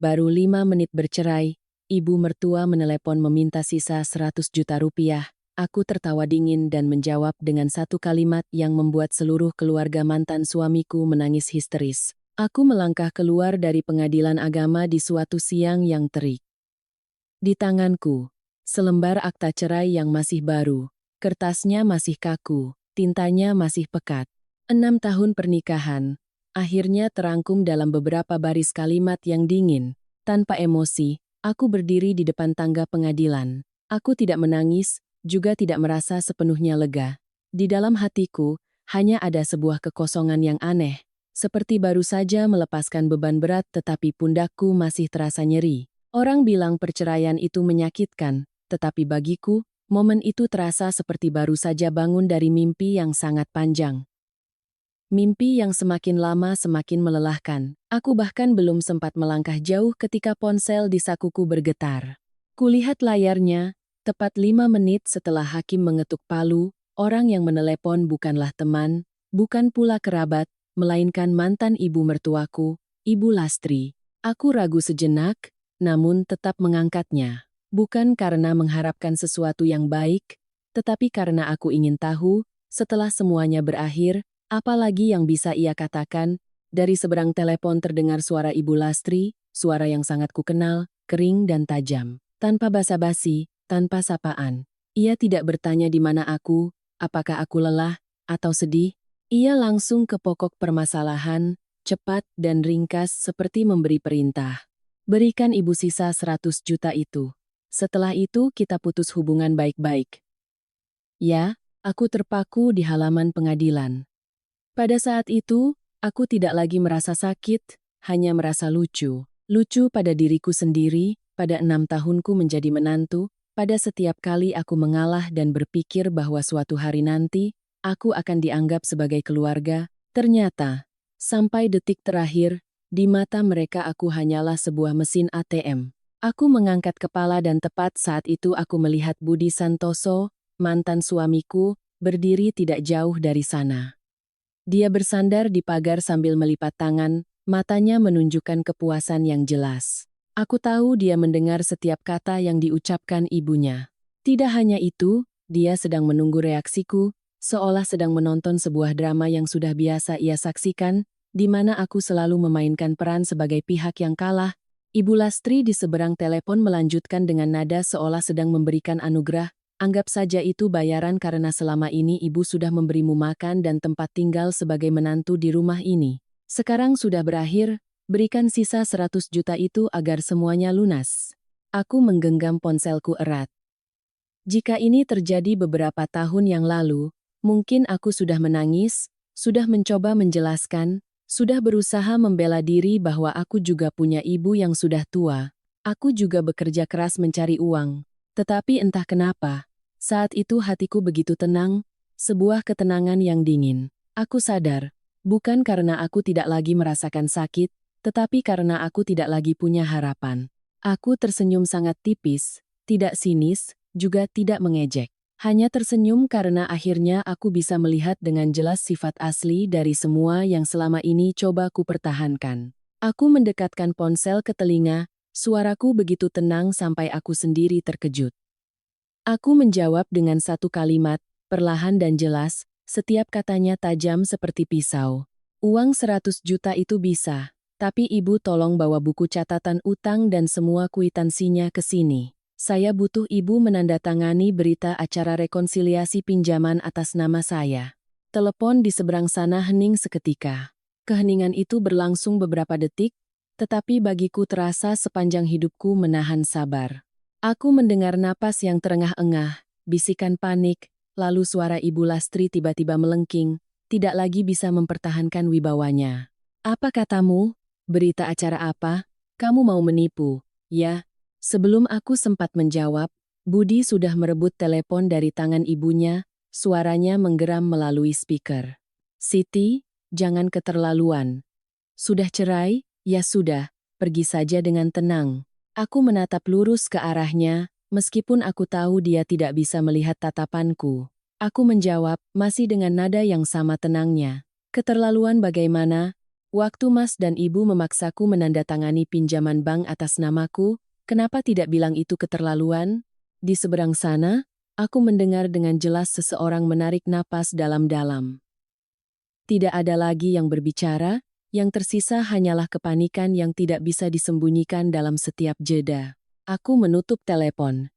Baru 5 menit bercerai, ibu mertua menelepon meminta sisa 100 juta rupiah. Aku tertawa dingin dan menjawab dengan satu kalimat yang membuat seluruh keluarga mantan suamiku menangis histeris. Aku melangkah keluar dari pengadilan agama di suatu siang yang terik. Di tanganku, selembar akta cerai yang masih baru. Kertasnya masih kaku, tintanya masih pekat. 6 tahun pernikahan, akhirnya terangkum dalam beberapa baris kalimat yang dingin. Tanpa emosi, aku berdiri di depan tangga pengadilan. Aku tidak menangis, juga tidak merasa sepenuhnya lega. Di dalam hatiku, hanya ada sebuah kekosongan yang aneh. Seperti baru saja melepaskan beban berat tetapi pundakku masih terasa nyeri. Orang bilang perceraian itu menyakitkan, tetapi bagiku, momen itu terasa seperti baru saja bangun dari mimpi yang sangat panjang. Mimpi yang semakin lama semakin melelahkan. Aku bahkan belum sempat melangkah jauh ketika ponsel di sakuku bergetar. Kulihat layarnya, tepat 5 menit setelah hakim mengetuk palu, orang yang menelepon bukanlah teman, bukan pula kerabat, melainkan mantan ibu mertuaku, Ibu Lastri. Aku ragu sejenak, namun tetap mengangkatnya. Bukan karena mengharapkan sesuatu yang baik, tetapi karena aku ingin tahu, setelah semuanya berakhir, apalagi yang bisa ia katakan. Dari seberang telepon terdengar suara Ibu Lastri, suara yang sangat kukenal, kering dan tajam. Tanpa basa-basi, tanpa sapaan. Ia tidak bertanya di mana aku, apakah aku lelah, atau sedih. Ia langsung ke pokok permasalahan, cepat dan ringkas seperti memberi perintah. Berikan ibu sisa 100 juta itu. Setelah itu kita putus hubungan baik-baik. Ya, aku terpaku di halaman pengadilan. Pada saat itu, aku tidak lagi merasa sakit, hanya merasa lucu. Lucu pada diriku sendiri, pada 6 tahunku menjadi menantu, pada setiap kali aku mengalah dan berpikir bahwa suatu hari nanti, aku akan dianggap sebagai keluarga. Ternyata, sampai detik terakhir, di mata mereka aku hanyalah sebuah mesin ATM. Aku mengangkat kepala dan tepat saat itu aku melihat Budi Santoso, mantan suamiku, berdiri tidak jauh dari sana. Dia bersandar di pagar sambil melipat tangan, matanya menunjukkan kepuasan yang jelas. Aku tahu dia mendengar setiap kata yang diucapkan ibunya. Tidak hanya itu, dia sedang menunggu reaksiku, seolah sedang menonton sebuah drama yang sudah biasa ia saksikan, di mana aku selalu memainkan peran sebagai pihak yang kalah. Ibu Lastri di seberang telepon melanjutkan dengan nada seolah sedang memberikan anugerah. Anggap saja itu bayaran karena selama ini ibu sudah memberimu makan dan tempat tinggal sebagai menantu di rumah ini. Sekarang sudah berakhir, berikan sisa 100 juta itu agar semuanya lunas. Aku menggenggam ponselku erat. Jika ini terjadi beberapa tahun yang lalu, mungkin aku sudah menangis, sudah mencoba menjelaskan, sudah berusaha membela diri bahwa aku juga punya ibu yang sudah tua. Aku juga bekerja keras mencari uang. Tetapi entah kenapa, saat itu hatiku begitu tenang, sebuah ketenangan yang dingin. Aku sadar, bukan karena aku tidak lagi merasakan sakit, tetapi karena aku tidak lagi punya harapan. Aku tersenyum sangat tipis, tidak sinis, juga tidak mengejek. Hanya tersenyum karena akhirnya aku bisa melihat dengan jelas sifat asli dari semua yang selama ini coba ku pertahankan. Aku mendekatkan ponsel ke telinga, suaraku begitu tenang sampai aku sendiri terkejut. Aku menjawab dengan satu kalimat, perlahan dan jelas, setiap katanya tajam seperti pisau. Uang 100 juta itu bisa, tapi ibu tolong bawa buku catatan utang dan semua kwitansinya ke sini. Saya butuh ibu menandatangani berita acara rekonsiliasi pinjaman atas nama saya. Telepon di seberang sana hening seketika. Keheningan itu berlangsung beberapa detik, tetapi bagiku terasa sepanjang hidupku menahan sabar. Aku mendengar napas yang terengah-engah, bisikan panik, lalu suara Ibu Lastri tiba-tiba melengking, tidak lagi bisa mempertahankan wibawanya. Apa katamu? Berita acara apa? Kamu mau menipu? Ya. Sebelum aku sempat menjawab, Budi sudah merebut telepon dari tangan ibunya, suaranya menggeram melalui speaker. Siti, jangan keterlaluan. Sudah cerai? Ya sudah, pergi saja dengan tenang. Aku menatap lurus ke arahnya, meskipun aku tahu dia tidak bisa melihat tatapanku. Aku menjawab, masih dengan nada yang sama tenangnya. Keterlaluan bagaimana? Waktu Mas dan Ibu memaksaku menandatangani pinjaman bank atas namaku, kenapa tidak bilang itu keterlaluan? Di seberang sana, aku mendengar dengan jelas seseorang menarik napas dalam-dalam. Tidak ada lagi yang berbicara, yang tersisa hanyalah kepanikan yang tidak bisa disembunyikan dalam setiap jeda. Aku menutup telepon.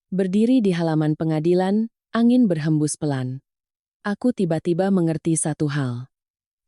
Berdiri di halaman pengadilan, angin berhembus pelan. Aku tiba-tiba mengerti satu hal.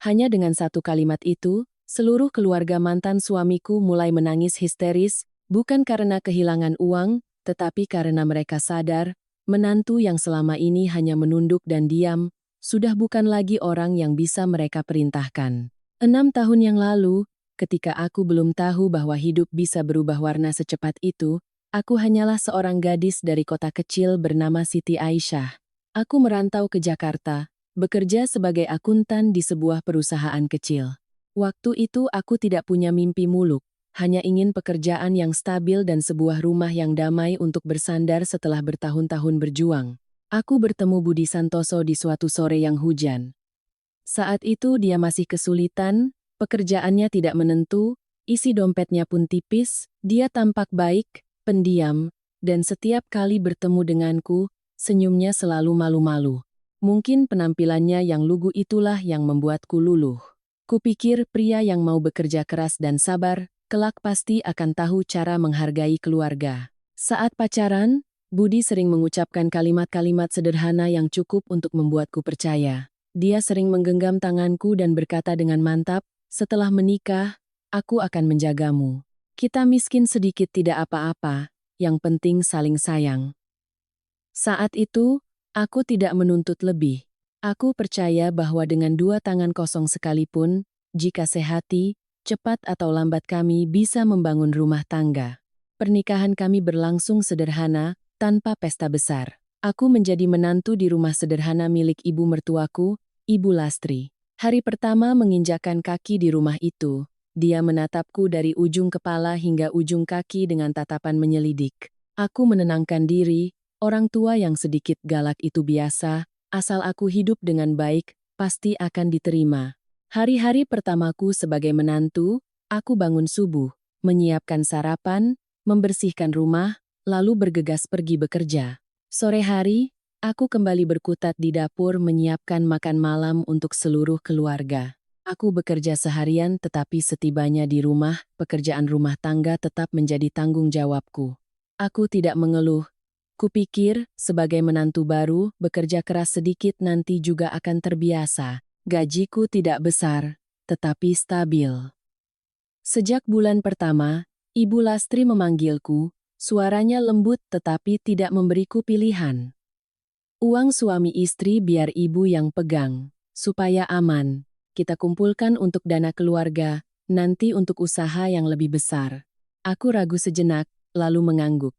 Hanya dengan satu kalimat itu, seluruh keluarga mantan suamiku mulai menangis histeris, bukan karena kehilangan uang, tetapi karena mereka sadar, menantu yang selama ini hanya menunduk dan diam, sudah bukan lagi orang yang bisa mereka perintahkan. 6 tahun yang lalu, ketika aku belum tahu bahwa hidup bisa berubah warna secepat itu, aku hanyalah seorang gadis dari kota kecil bernama Siti Aisyah. Aku merantau ke Jakarta, bekerja sebagai akuntan di sebuah perusahaan kecil. Waktu itu aku tidak punya mimpi muluk, hanya ingin pekerjaan yang stabil dan sebuah rumah yang damai untuk bersandar setelah bertahun-tahun berjuang. Aku bertemu Budi Santoso di suatu sore yang hujan. Saat itu dia masih kesulitan, pekerjaannya tidak menentu, isi dompetnya pun tipis, dia tampak baik, pendiam, dan setiap kali bertemu denganku, senyumnya selalu malu-malu. Mungkin penampilannya yang lugu itulah yang membuatku luluh. Kupikir pria yang mau bekerja keras dan sabar, kelak pasti akan tahu cara menghargai keluarga. Saat pacaran, Budi sering mengucapkan kalimat-kalimat sederhana yang cukup untuk membuatku percaya. Dia sering menggenggam tanganku dan berkata dengan mantap, "Setelah menikah, aku akan menjagamu. Kita miskin sedikit tidak apa-apa, yang penting saling sayang." Saat itu, aku tidak menuntut lebih. Aku percaya bahwa dengan 2 tangan kosong sekalipun, jika sehati, cepat atau lambat kami bisa membangun rumah tangga. Pernikahan kami berlangsung sederhana, tanpa pesta besar. Aku menjadi menantu di rumah sederhana milik ibu mertuaku, Ibu Lastri. Hari pertama menginjakkan kaki di rumah itu, dia menatapku dari ujung kepala hingga ujung kaki dengan tatapan menyelidik. Aku menenangkan diri. Orang tua yang sedikit galak itu biasa, asal aku hidup dengan baik, pasti akan diterima. Hari-hari pertamaku sebagai menantu, aku bangun subuh, menyiapkan sarapan, membersihkan rumah, lalu bergegas pergi bekerja. Sore hari, aku kembali berkutat di dapur menyiapkan makan malam untuk seluruh keluarga. Aku bekerja seharian tetapi setibanya di rumah, pekerjaan rumah tangga tetap menjadi tanggung jawabku. Aku tidak mengeluh. Kupikir, sebagai menantu baru, bekerja keras sedikit nanti juga akan terbiasa. Gajiku tidak besar, tetapi stabil. Sejak bulan pertama, Ibu Lastri memanggilku, suaranya lembut tetapi tidak memberiku pilihan. "Uang suami istri biar ibu yang pegang, supaya aman. Kita kumpulkan untuk dana keluarga, nanti untuk usaha yang lebih besar." Aku ragu sejenak, lalu mengangguk.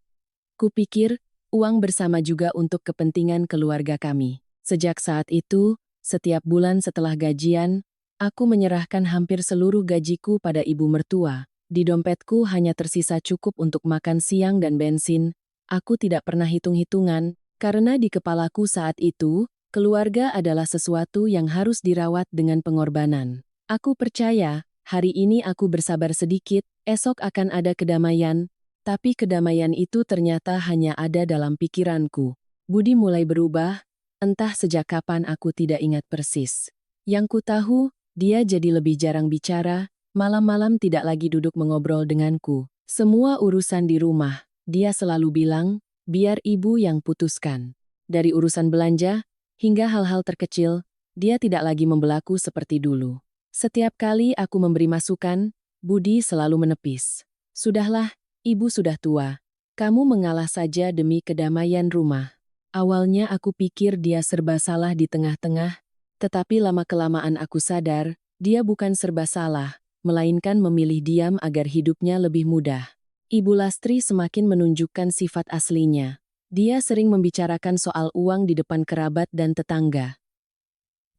Kupikir, uang bersama juga untuk kepentingan keluarga kami. Sejak saat itu, setiap bulan setelah gajian, aku menyerahkan hampir seluruh gajiku pada ibu mertua. Di dompetku hanya tersisa cukup untuk makan siang dan bensin. Aku tidak pernah hitung-hitungan, karena di kepalaku saat itu, keluarga adalah sesuatu yang harus dirawat dengan pengorbanan. Aku percaya, hari ini aku bersabar sedikit, esok akan ada kedamaian. Tapi kedamaian itu ternyata hanya ada dalam pikiranku. Budi mulai berubah, entah sejak kapan aku tidak ingat persis. Yang ku tahu, dia jadi lebih jarang bicara, malam-malam tidak lagi duduk mengobrol denganku. Semua urusan di rumah, dia selalu bilang, biar ibu yang putuskan. Dari urusan belanja, hingga hal-hal terkecil, dia tidak lagi membelaku seperti dulu. Setiap kali aku memberi masukan, Budi selalu menepis. "Sudahlah, Ibu sudah tua. Kamu mengalah saja demi kedamaian rumah." Awalnya aku pikir dia serba salah di tengah-tengah, tetapi lama-kelamaan aku sadar, dia bukan serba salah, melainkan memilih diam agar hidupnya lebih mudah. Ibu Lastri semakin menunjukkan sifat aslinya. Dia sering membicarakan soal uang di depan kerabat dan tetangga.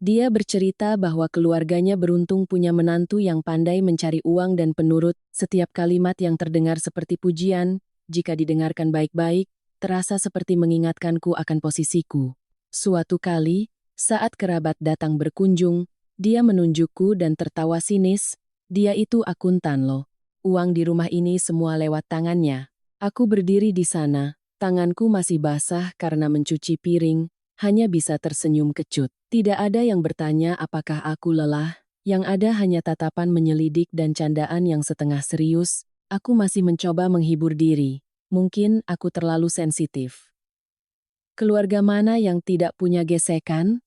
Dia bercerita bahwa keluarganya beruntung punya menantu yang pandai mencari uang dan penurut. Setiap kalimat yang terdengar seperti pujian, jika didengarkan baik-baik, terasa seperti mengingatkanku akan posisiku. Suatu kali, saat kerabat datang berkunjung, Dia menunjukku dan tertawa sinis. Dia itu akuntan loh. Uang di rumah ini semua lewat tangannya. Aku berdiri di sana, tanganku masih basah karena mencuci piring, hanya bisa tersenyum kecut. Tidak ada yang bertanya apakah aku lelah, yang ada hanya tatapan menyelidik dan candaan yang setengah serius. Aku masih mencoba menghibur diri. Mungkin aku terlalu sensitif. Keluarga mana yang tidak punya gesekan?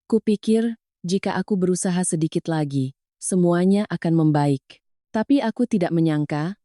Kupikir, jika aku berusaha sedikit lagi, semuanya akan membaik. Tapi aku tidak menyangka,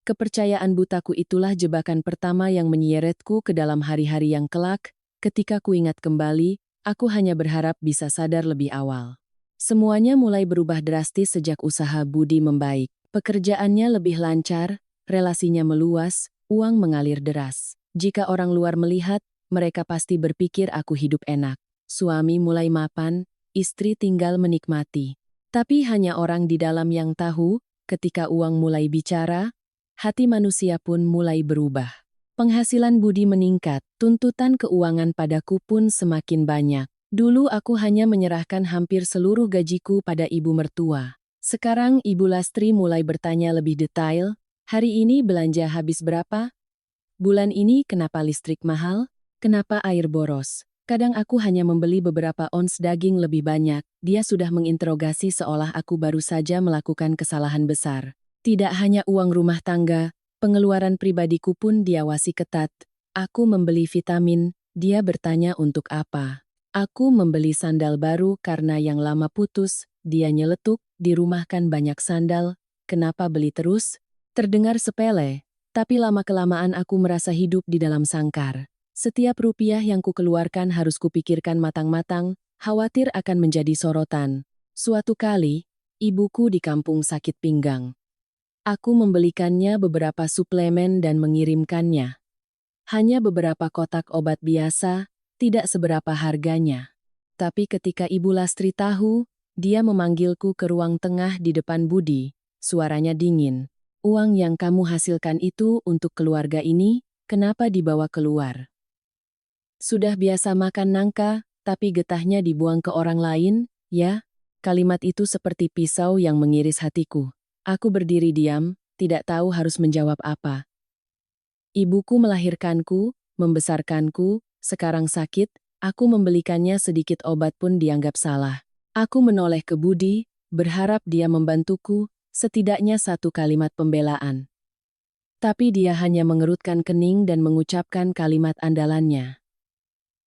kepercayaan butaku itulah jebakan pertama yang menyeretku ke dalam hari-hari yang kelak. Ketika ku ingat kembali, aku hanya berharap bisa sadar lebih awal. Semuanya mulai berubah drastis sejak usaha Budi membaik. Pekerjaannya lebih lancar, relasinya meluas, uang mengalir deras. Jika orang luar melihat, mereka pasti berpikir aku hidup enak. Suami mulai mapan, istri tinggal menikmati. Tapi hanya orang di dalam yang tahu, ketika uang mulai bicara, hati manusia pun mulai berubah. Penghasilan Budi meningkat, tuntutan keuangan padaku pun semakin banyak. Dulu aku hanya menyerahkan hampir seluruh gajiku pada ibu mertua. Sekarang Ibu Lastri mulai bertanya lebih detail, hari ini belanja habis berapa? Bulan ini kenapa listrik mahal? Kenapa air boros? Kadang aku hanya membeli beberapa ons daging lebih banyak, dia sudah menginterogasi seolah aku baru saja melakukan kesalahan besar. Tidak hanya uang rumah tangga, pengeluaran pribadiku pun diawasi ketat. Aku membeli vitamin, dia bertanya untuk apa. Aku membeli sandal baru karena yang lama putus, dia nyeletuk, di rumah kan banyak sandal, kenapa beli terus? Terdengar sepele, tapi lama-kelamaan aku merasa hidup di dalam sangkar. Setiap rupiah yang kukeluarkan harus kupikirkan matang-matang, khawatir akan menjadi sorotan. Suatu kali, ibuku di kampung sakit pinggang. Aku membelikannya beberapa suplemen dan mengirimkannya. Hanya beberapa kotak obat biasa, tidak seberapa harganya. Tapi ketika Ibu Lastri tahu, dia memanggilku ke ruang tengah di depan Budi, suaranya dingin. Uang yang kamu hasilkan itu untuk keluarga ini, kenapa dibawa keluar? Sudah biasa makan nangka, tapi getahnya dibuang ke orang lain, ya? Kalimat itu seperti pisau yang mengiris hatiku. Aku berdiri diam, tidak tahu harus menjawab apa. Ibuku melahirkanku, membesarkanku, sekarang sakit, aku membelikannya sedikit obat pun dianggap salah. Aku menoleh ke Budi, berharap dia membantuku, setidaknya satu kalimat pembelaan. Tapi dia hanya mengerutkan kening dan mengucapkan kalimat andalannya.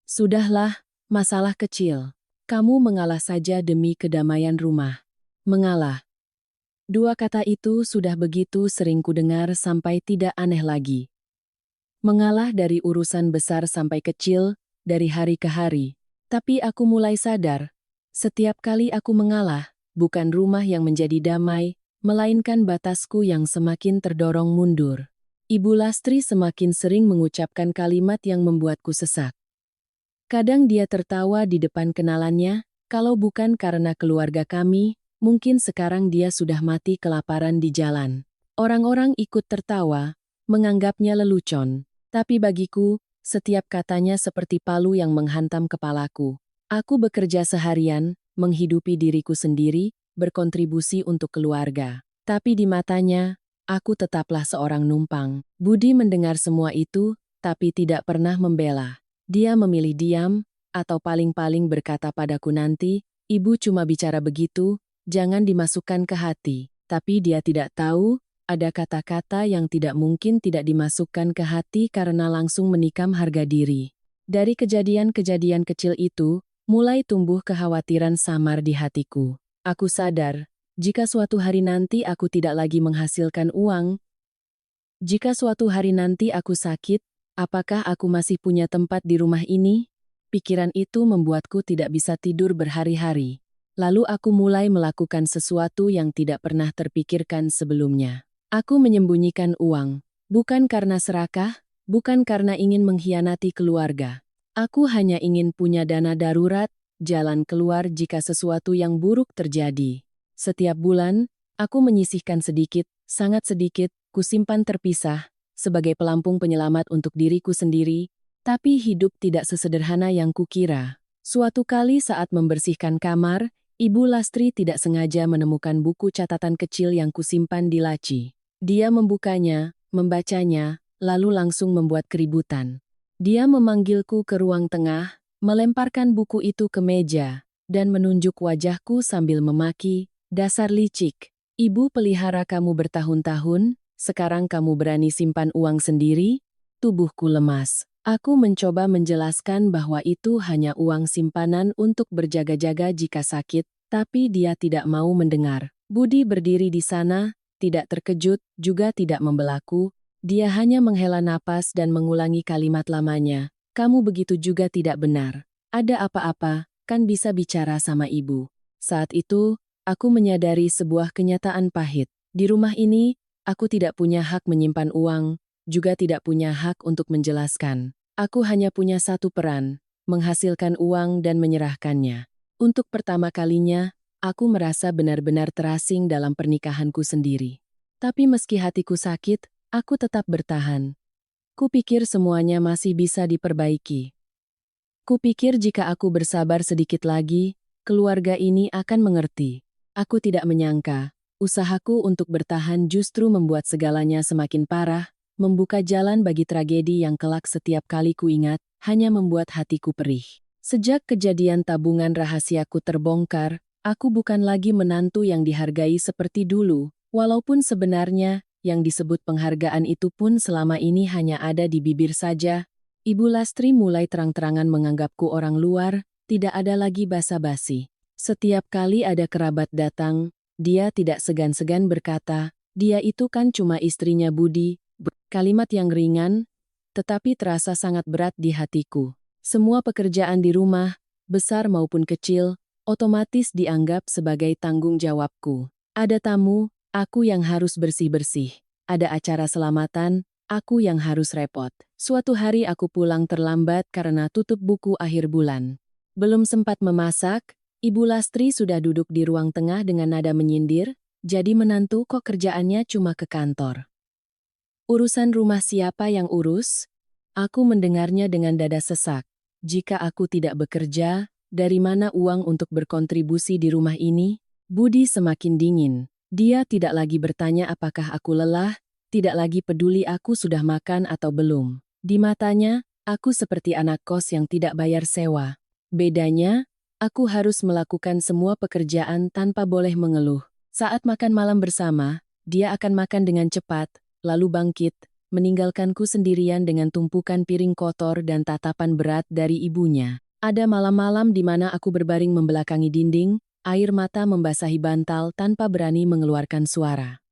Sudahlah, masalah kecil. Kamu mengalah saja demi kedamaian rumah. Mengalah. Dua kata itu sudah begitu sering kudengar sampai tidak aneh lagi. Mengalah dari urusan besar sampai kecil, dari hari ke hari. Tapi aku mulai sadar, setiap kali aku mengalah, bukan rumah yang menjadi damai, melainkan batasku yang semakin terdorong mundur. Ibu Lastri semakin sering mengucapkan kalimat yang membuatku sesak. Kadang dia tertawa di depan kenalannya, kalau bukan karena keluarga kami, mungkin sekarang dia sudah mati kelaparan di jalan. Orang-orang ikut tertawa, menganggapnya lelucon. Tapi bagiku, setiap katanya seperti palu yang menghantam kepalaku. Aku bekerja seharian, menghidupi diriku sendiri, berkontribusi untuk keluarga. Tapi di matanya, aku tetaplah seorang numpang. Budi mendengar semua itu, tapi tidak pernah membela. Dia memilih diam, atau paling-paling berkata padaku nanti, ibu cuma bicara begitu, jangan dimasukkan ke hati. Tapi dia tidak tahu, ada kata-kata yang tidak mungkin tidak dimasukkan ke hati karena langsung menikam harga diri. Dari kejadian-kejadian kecil itu, mulai tumbuh kekhawatiran samar di hatiku. Aku sadar, jika suatu hari nanti aku tidak lagi menghasilkan uang, jika suatu hari nanti aku sakit, apakah aku masih punya tempat di rumah ini? Pikiran itu membuatku tidak bisa tidur berhari-hari. Lalu aku mulai melakukan sesuatu yang tidak pernah terpikirkan sebelumnya. Aku menyembunyikan uang, bukan karena serakah, bukan karena ingin mengkhianati keluarga. Aku hanya ingin punya dana darurat, jalan keluar jika sesuatu yang buruk terjadi. Setiap bulan, aku menyisihkan sedikit, sangat sedikit, kusimpan terpisah, sebagai pelampung penyelamat untuk diriku sendiri, tapi hidup tidak sesederhana yang kukira. Suatu kali saat membersihkan kamar, Ibu Lastri tidak sengaja menemukan buku catatan kecil yang kusimpan di laci. Dia membukanya, membacanya, lalu langsung membuat keributan. Dia memanggilku ke ruang tengah, melemparkan buku itu ke meja, dan menunjuk wajahku sambil memaki, "Dasar licik. Ibu pelihara kamu bertahun-tahun, sekarang kamu berani simpan uang sendiri?" Tubuhku lemas. Aku mencoba menjelaskan bahwa itu hanya uang simpanan untuk berjaga-jaga jika sakit, tapi dia tidak mau mendengar. Budi berdiri di sana, tidak terkejut, juga tidak membelaku. Dia hanya menghela napas dan mengulangi kalimat lamanya. "Kamu begitu juga tidak benar. Ada apa-apa, kan bisa bicara sama ibu." Saat itu, aku menyadari sebuah kenyataan pahit. Di rumah ini, aku tidak punya hak menyimpan uang, juga tidak punya hak untuk menjelaskan. Aku hanya punya satu peran, menghasilkan uang dan menyerahkannya. Untuk pertama kalinya, aku merasa benar-benar terasing dalam pernikahanku sendiri. Tapi meski hatiku sakit, aku tetap bertahan. Kupikir semuanya masih bisa diperbaiki. Kupikir jika aku bersabar sedikit lagi, keluarga ini akan mengerti. Aku tidak menyangka, usahaku untuk bertahan justru membuat segalanya semakin parah, membuka jalan bagi tragedi yang kelak setiap kali kuingat, hanya membuat hatiku perih. Sejak kejadian tabungan rahasiaku terbongkar, aku bukan lagi menantu yang dihargai seperti dulu, walaupun sebenarnya, yang disebut penghargaan itu pun selama ini hanya ada di bibir saja. Ibu Lastri mulai terang-terangan menganggapku orang luar, tidak ada lagi basa-basi. Setiap kali ada kerabat datang, dia tidak segan-segan berkata, "Dia itu kan cuma istrinya Budi." Kalimat yang ringan, tetapi terasa sangat berat di hatiku. Semua pekerjaan di rumah, besar maupun kecil, otomatis dianggap sebagai tanggung jawabku. Ada tamu, aku yang harus bersih-bersih. Ada acara selamatan, aku yang harus repot. Suatu hari aku pulang terlambat karena tutup buku akhir bulan. Belum sempat memasak, Ibu Lastri sudah duduk di ruang tengah dengan nada menyindir, "Jadi menantu kok kerjaannya cuma ke kantor? Urusan rumah siapa yang urus?" Aku mendengarnya dengan dada sesak. Jika aku tidak bekerja, dari mana uang untuk berkontribusi di rumah ini? Budi semakin dingin. Dia tidak lagi bertanya apakah aku lelah, tidak lagi peduli aku sudah makan atau belum. Di matanya, aku seperti anak kos yang tidak bayar sewa. Bedanya, aku harus melakukan semua pekerjaan tanpa boleh mengeluh. Saat makan malam bersama, dia akan makan dengan cepat, lalu bangkit, meninggalkanku sendirian dengan tumpukan piring kotor dan tatapan berat dari ibunya. Ada malam-malam di mana aku berbaring membelakangi dinding, air mata membasahi bantal tanpa berani mengeluarkan suara.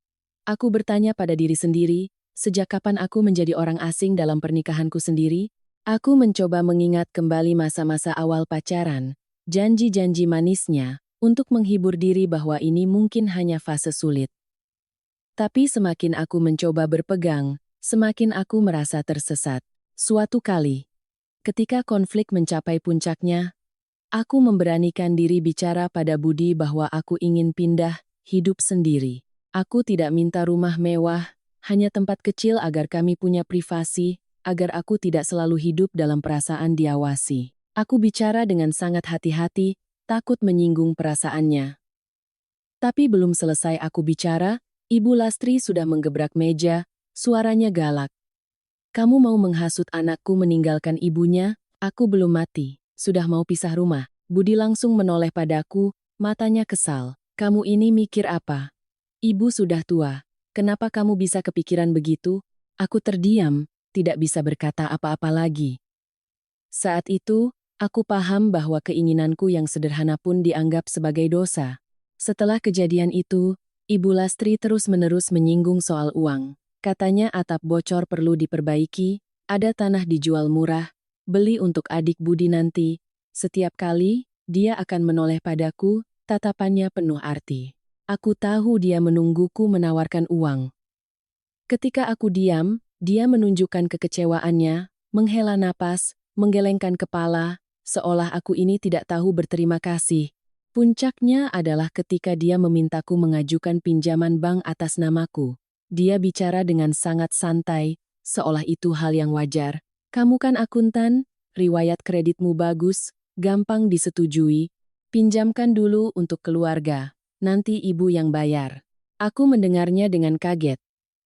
Aku bertanya pada diri sendiri, sejak kapan aku menjadi orang asing dalam pernikahanku sendiri? Aku mencoba mengingat kembali masa-masa awal pacaran, janji-janji manisnya, untuk menghibur diri bahwa ini mungkin hanya fase sulit. Tapi semakin aku mencoba berpegang, semakin aku merasa tersesat. Suatu kali, ketika konflik mencapai puncaknya, aku memberanikan diri bicara pada Budi bahwa aku ingin pindah, hidup sendiri. Aku tidak minta rumah mewah, hanya tempat kecil agar kami punya privasi, agar aku tidak selalu hidup dalam perasaan diawasi. Aku bicara dengan sangat hati-hati, takut menyinggung perasaannya. Tapi belum selesai aku bicara, Ibu Lastri sudah menggebrak meja, suaranya galak. "Kamu mau menghasut anakku meninggalkan ibunya? Aku belum mati, sudah mau pisah rumah." Budi langsung menoleh padaku, matanya kesal. "Kamu ini mikir apa? Ibu sudah tua, kenapa kamu bisa kepikiran begitu?" Aku terdiam, tidak bisa berkata apa-apa lagi. Saat itu, aku paham bahwa keinginanku yang sederhana pun dianggap sebagai dosa. Setelah kejadian itu, Ibu Lastri terus-menerus menyinggung soal uang. Katanya atap bocor perlu diperbaiki, ada tanah dijual murah, beli untuk adik Budi nanti. Setiap kali, dia akan menoleh padaku, tatapannya penuh arti. Aku tahu dia menungguku menawarkan uang. Ketika aku diam, dia menunjukkan kekecewaannya, menghela napas, menggelengkan kepala, seolah aku ini tidak tahu berterima kasih. Puncaknya adalah ketika dia memintaku mengajukan pinjaman bank atas namaku. Dia bicara dengan sangat santai, seolah itu hal yang wajar. "Kamu kan akuntan, riwayat kreditmu bagus, gampang disetujui." Pinjamkan dulu untuk keluarga, nanti ibu yang bayar. Aku mendengarnya dengan kaget.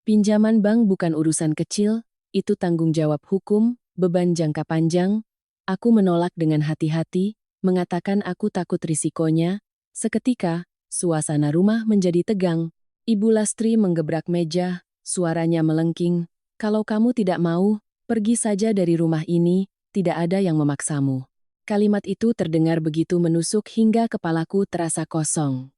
Pinjaman bank bukan urusan kecil, itu tanggung jawab hukum, beban jangka panjang. Aku menolak dengan hati-hati, mengatakan aku takut risikonya. Seketika, suasana rumah menjadi tegang. Ibu Lastri menggebrak meja, suaranya melengking. Kalau kamu tidak mau, pergi saja dari rumah ini, tidak ada yang memaksamu. Kalimat itu terdengar begitu menusuk hingga kepalaku terasa kosong.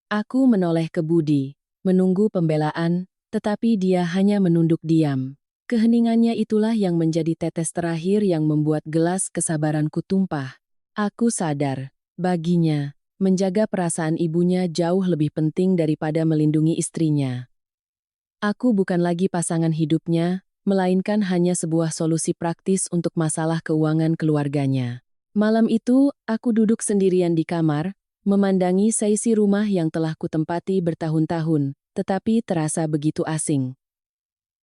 Aku menoleh ke Budi, menunggu pembelaan, tetapi dia hanya menunduk diam. Keheningannya itulah yang menjadi tetes terakhir yang membuat gelas kesabaranku tumpah. Aku sadar, baginya, menjaga perasaan ibunya jauh lebih penting daripada melindungi istrinya. Aku bukan lagi pasangan hidupnya, melainkan hanya sebuah solusi praktis untuk masalah keuangan keluarganya. Malam itu, aku duduk sendirian di kamar, memandangi seisi rumah yang telah kutempati bertahun-tahun, tetapi terasa begitu asing.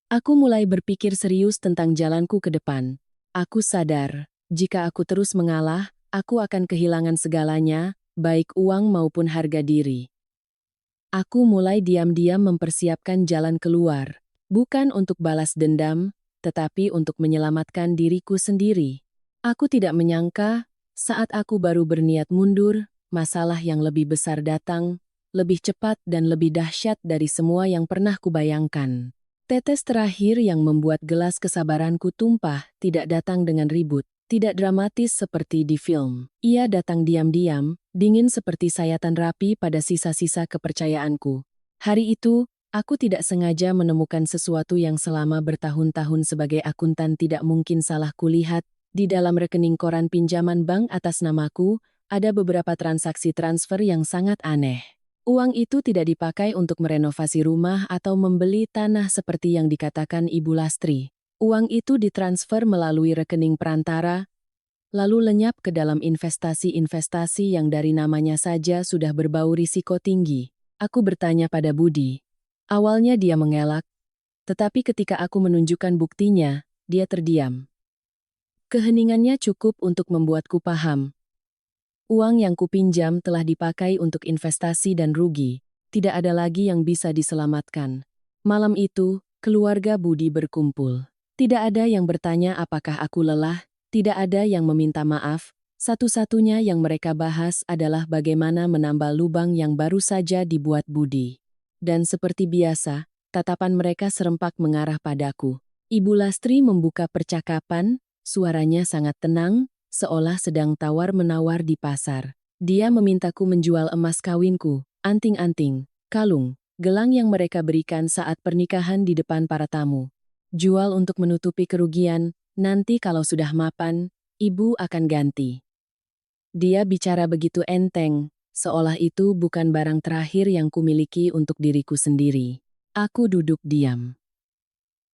Aku mulai berpikir serius tentang jalanku ke depan. Aku sadar, jika aku terus mengalah, aku akan kehilangan segalanya, baik uang maupun harga diri. Aku mulai diam-diam mempersiapkan jalan keluar, bukan untuk balas dendam, tetapi untuk menyelamatkan diriku sendiri. Aku tidak menyangka, saat aku baru berniat mundur, masalah yang lebih besar datang, lebih cepat dan lebih dahsyat dari semua yang pernah kubayangkan. Tetes terakhir yang membuat gelas kesabaranku tumpah tidak datang dengan ribut, tidak dramatis seperti di film. Ia datang diam-diam, dingin seperti sayatan rapi pada sisa-sisa kepercayaanku. Hari itu, aku tidak sengaja menemukan sesuatu yang selama bertahun-tahun sebagai akuntan tidak mungkin salah kulihat. Di dalam rekening koran pinjaman bank atas namaku, ada beberapa transaksi transfer yang sangat aneh. Uang itu tidak dipakai untuk merenovasi rumah atau membeli tanah seperti yang dikatakan Ibu Lastri. Uang itu ditransfer melalui rekening perantara, lalu lenyap ke dalam investasi-investasi yang dari namanya saja sudah berbau risiko tinggi. Aku bertanya pada Budi. Awalnya dia mengelak, tetapi ketika aku menunjukkan buktinya, dia terdiam. Keheningannya cukup untuk membuatku paham. Uang yang kupinjam telah dipakai untuk investasi dan rugi. Tidak ada lagi yang bisa diselamatkan. Malam itu, keluarga Budi berkumpul. Tidak ada yang bertanya apakah aku lelah, tidak ada yang meminta maaf. Satu-satunya yang mereka bahas adalah bagaimana menambal lubang yang baru saja dibuat Budi. Dan seperti biasa, tatapan mereka serempak mengarah padaku. Ibu Lastri membuka percakapan, suaranya sangat tenang, seolah sedang tawar-menawar di pasar. Dia memintaku menjual emas kawinku, anting-anting, kalung, gelang yang mereka berikan saat pernikahan di depan para tamu. Jual untuk menutupi kerugian, nanti kalau sudah mapan, ibu akan ganti. Dia bicara begitu enteng, seolah itu bukan barang terakhir yang kumiliki untuk diriku sendiri. Aku duduk diam.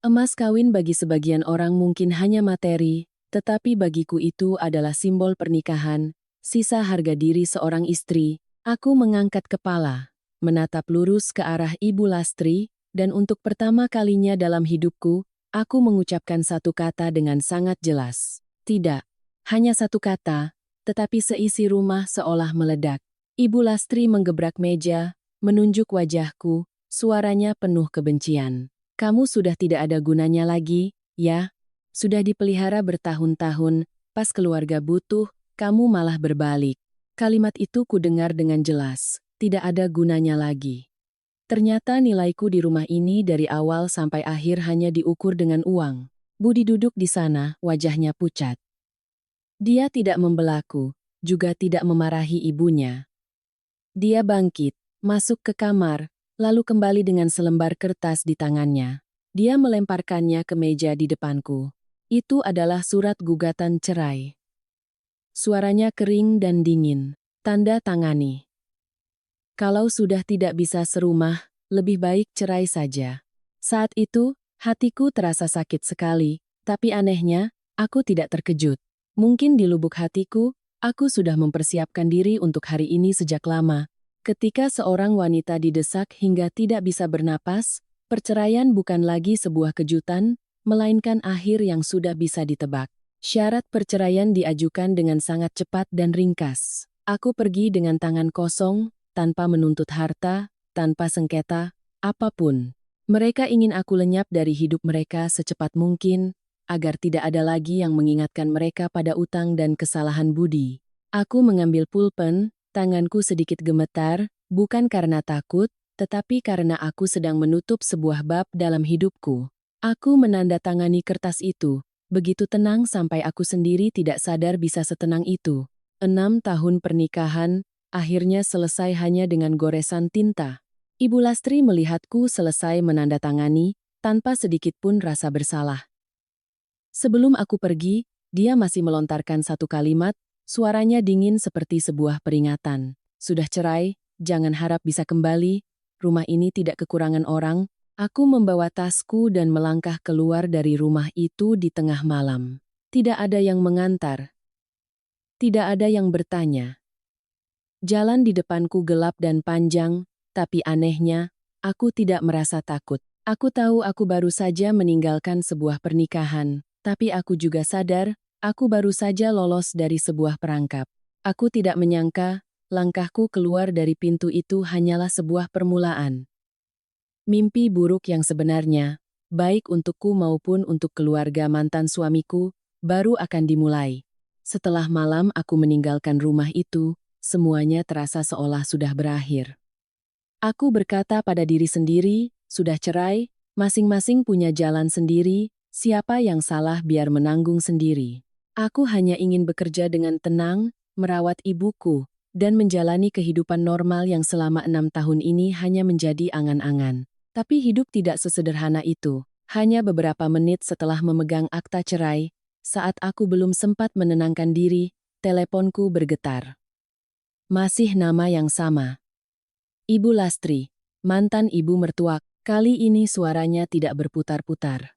Emas kawin bagi sebagian orang mungkin hanya materi, tetapi bagiku itu adalah simbol pernikahan, sisa harga diri seorang istri. Aku mengangkat kepala, menatap lurus ke arah Ibu Lastri, dan untuk pertama kalinya dalam hidupku, aku mengucapkan satu kata dengan sangat jelas. Tidak, hanya satu kata, tetapi seisi rumah seolah meledak. Ibu Lastri menggebrak meja, menunjuk wajahku, suaranya penuh kebencian. Kamu sudah tidak ada gunanya lagi, ya? Sudah dipelihara bertahun-tahun, pas keluarga butuh, kamu malah berbalik. Kalimat itu kudengar dengan jelas, tidak ada gunanya lagi. Ternyata nilaiku di rumah ini dari awal sampai akhir hanya diukur dengan uang. Budi duduk di sana, wajahnya pucat. Dia tidak membelaku, juga tidak memarahi ibunya. Dia bangkit, masuk ke kamar, lalu kembali dengan selembar kertas di tangannya. Dia melemparkannya ke meja di depanku. Itu adalah surat gugatan cerai. Suaranya kering dan dingin. Tanda tangani. Kalau sudah tidak bisa serumah, lebih baik cerai saja. Saat itu, hatiku terasa sakit sekali, tapi anehnya, aku tidak terkejut. Mungkin di lubuk hatiku, aku sudah mempersiapkan diri untuk hari ini sejak lama. Ketika seorang wanita didesak hingga tidak bisa bernapas, perceraian bukan lagi sebuah kejutan, melainkan akhir yang sudah bisa ditebak. Syarat perceraian diajukan dengan sangat cepat dan ringkas. Aku pergi dengan tangan kosong, tanpa menuntut harta, tanpa sengketa, apapun. Mereka ingin aku lenyap dari hidup mereka secepat mungkin, agar tidak ada lagi yang mengingatkan mereka pada utang dan kesalahan budi. Aku mengambil pulpen, tanganku sedikit gemetar, bukan karena takut, tetapi karena aku sedang menutup sebuah bab dalam hidupku. Aku menandatangani kertas itu, begitu tenang sampai aku sendiri tidak sadar bisa setenang itu. 6 tahun pernikahan, akhirnya selesai hanya dengan goresan tinta. Ibu Lastri melihatku selesai menandatangani, tanpa sedikit pun rasa bersalah. Sebelum aku pergi, dia masih melontarkan satu kalimat, suaranya dingin seperti sebuah peringatan. Sudah cerai, jangan harap bisa kembali, rumah ini tidak kekurangan orang. Aku membawa tasku dan melangkah keluar dari rumah itu di tengah malam. Tidak ada yang mengantar. Tidak ada yang bertanya. Jalan di depanku gelap dan panjang, tapi anehnya, aku tidak merasa takut. Aku tahu aku baru saja meninggalkan sebuah pernikahan, tapi aku juga sadar, aku baru saja lolos dari sebuah perangkap. Aku tidak menyangka, langkahku keluar dari pintu itu hanyalah sebuah permulaan. Mimpi buruk yang sebenarnya, baik untukku maupun untuk keluarga mantan suamiku, baru akan dimulai. Setelah malam aku meninggalkan rumah itu, semuanya terasa seolah sudah berakhir. Aku berkata pada diri sendiri, sudah cerai, masing-masing punya jalan sendiri, siapa yang salah biar menanggung sendiri. Aku hanya ingin bekerja dengan tenang, merawat ibuku, dan menjalani kehidupan normal yang selama 6 tahun ini hanya menjadi angan-angan. Tapi hidup tidak sesederhana itu. Hanya beberapa menit setelah memegang akta cerai, saat aku belum sempat menenangkan diri, teleponku bergetar. Masih nama yang sama. Ibu Lastri, mantan ibu mertua, kali ini suaranya tidak berputar-putar.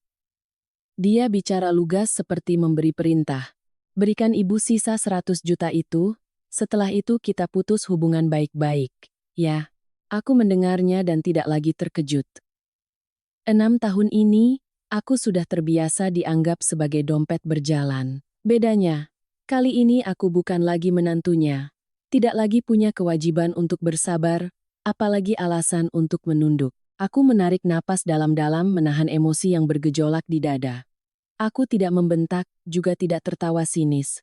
Dia bicara lugas seperti memberi perintah. Berikan ibu sisa 100 juta itu, setelah itu kita putus hubungan baik-baik. Ya. Aku mendengarnya dan tidak lagi terkejut. 6 tahun ini, aku sudah terbiasa dianggap sebagai dompet berjalan. Bedanya, kali ini aku bukan lagi menantunya. Tidak lagi punya kewajiban untuk bersabar, apalagi alasan untuk menunduk. Aku menarik napas dalam-dalam menahan emosi yang bergejolak di dada. Aku tidak membentak, juga tidak tertawa sinis.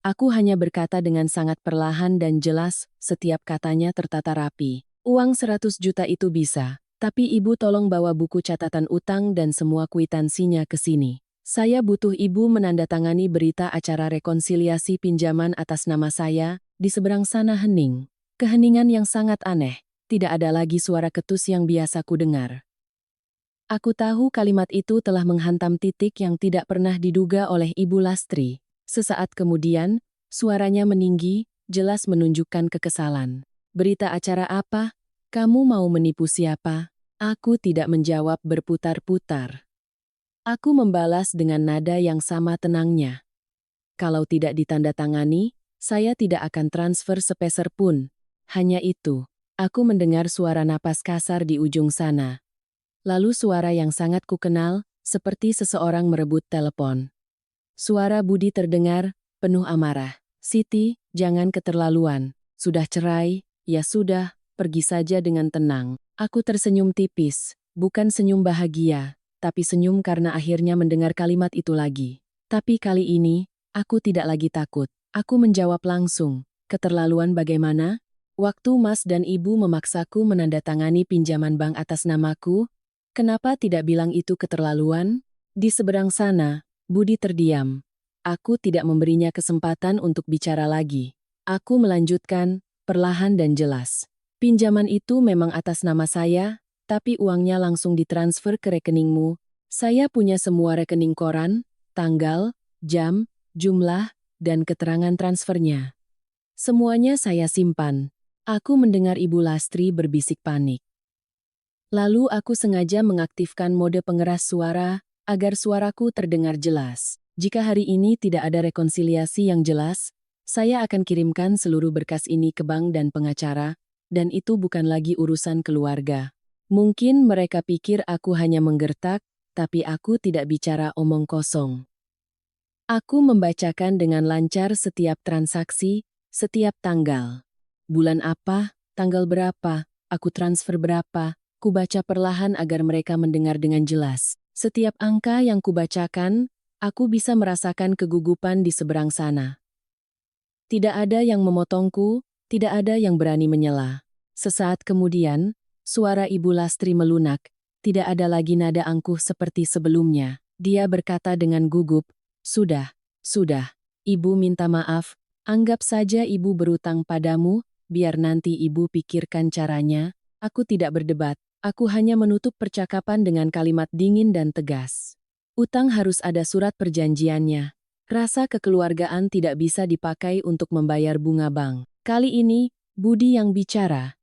Aku hanya berkata dengan sangat perlahan dan jelas, setiap katanya tertata rapi. Uang 100 juta itu bisa, tapi ibu tolong bawa buku catatan utang dan semua kwitansinya ke sini. Saya butuh ibu menandatangani berita acara rekonsiliasi pinjaman atas nama saya, di seberang sana hening. Keheningan yang sangat aneh, tidak ada lagi suara ketus yang biasa ku dengar. Aku tahu kalimat itu telah menghantam titik yang tidak pernah diduga oleh Ibu Lastri. Sesaat kemudian, suaranya meninggi, jelas menunjukkan kekesalan. Berita acara apa? Kamu mau menipu siapa? Aku tidak menjawab berputar-putar. Aku membalas dengan nada yang sama tenangnya. Kalau tidak ditandatangani, saya tidak akan transfer sepeser pun. Hanya itu, aku mendengar suara napas kasar di ujung sana. Lalu suara yang sangat kukenal, seperti seseorang merebut telepon. Suara Budi terdengar, penuh amarah. Siti, jangan keterlaluan. Sudah cerai, ya sudah, pergi saja dengan tenang. Aku tersenyum tipis, bukan senyum bahagia, tapi senyum karena akhirnya mendengar kalimat itu lagi. Tapi kali ini, aku tidak lagi takut. Aku menjawab langsung, keterlaluan bagaimana? Waktu Mas dan Ibu memaksaku menandatangani pinjaman bank atas namaku, kenapa tidak bilang itu keterlaluan? Di seberang sana, Budi terdiam. Aku tidak memberinya kesempatan untuk bicara lagi. Aku melanjutkan, perlahan dan jelas. Pinjaman itu memang atas nama saya, tapi uangnya langsung ditransfer ke rekeningmu. Saya punya semua rekening koran, tanggal, jam, jumlah, dan keterangan transfernya. Semuanya saya simpan. Aku mendengar Ibu Lastri berbisik panik. Lalu aku sengaja mengaktifkan mode pengeras suara, agar suaraku terdengar jelas. Jika hari ini tidak ada rekonsiliasi yang jelas, saya akan kirimkan seluruh berkas ini ke bank dan pengacara, dan itu bukan lagi urusan keluarga. Mungkin mereka pikir aku hanya menggertak, tapi aku tidak bicara omong kosong. Aku membacakan dengan lancar setiap transaksi, Setiap tanggal. Bulan apa, tanggal berapa, aku transfer berapa, kubaca perlahan agar mereka mendengar dengan jelas. Setiap angka yang kubacakan, aku bisa merasakan kegugupan di seberang sana. Tidak ada yang memotongku, tidak ada yang berani menyela. Sesaat kemudian, suara Ibu Lastri melunak. Tidak ada lagi nada angkuh seperti sebelumnya. Dia berkata dengan gugup, sudah, Ibu minta maaf, anggap saja Ibu berutang padamu, biar nanti Ibu pikirkan caranya. Aku tidak berdebat, aku hanya menutup percakapan dengan kalimat dingin dan tegas. Utang harus ada surat perjanjiannya. Rasa kekeluargaan tidak bisa dipakai untuk membayar bunga bank. Kali ini, Budi yang bicara.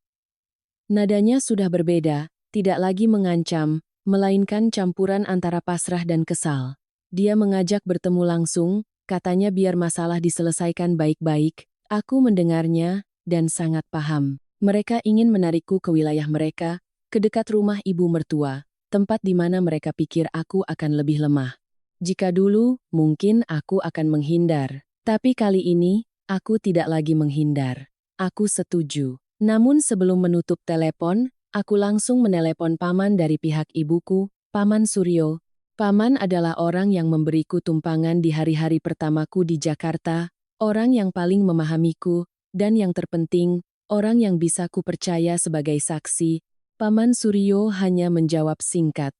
Nadanya sudah berbeda, tidak lagi mengancam, melainkan campuran antara pasrah dan kesal. Dia mengajak bertemu langsung, katanya biar masalah diselesaikan baik-baik. Aku mendengarnya, dan sangat paham. Mereka ingin menarikku ke wilayah mereka, ke dekat rumah ibu mertua, tempat di mana mereka pikir aku akan lebih lemah. Jika dulu, mungkin aku akan menghindar. Tapi kali ini, aku tidak lagi menghindar. Aku setuju. Namun sebelum menutup telepon, aku langsung menelepon paman dari pihak ibuku, Paman Suryo. Paman adalah orang yang memberiku tumpangan di hari-hari pertamaku di Jakarta, orang yang paling memahamiku, dan yang terpenting, orang yang bisa ku percaya sebagai saksi. Paman Suryo hanya menjawab singkat.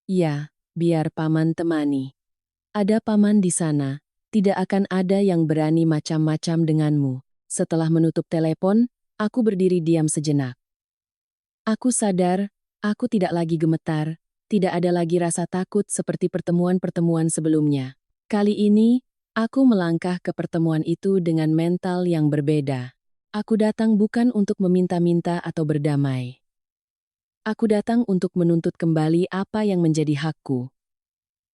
Ya, biar paman temani. Ada paman di sana, tidak akan ada yang berani macam-macam denganmu. Setelah menutup telepon, aku berdiri diam sejenak. Aku sadar, aku tidak lagi gemetar, tidak ada lagi rasa takut seperti pertemuan-pertemuan sebelumnya. Kali ini, aku melangkah ke pertemuan itu dengan mental yang berbeda. Aku datang bukan untuk meminta-minta atau berdamai. Aku datang untuk menuntut kembali apa yang menjadi hakku.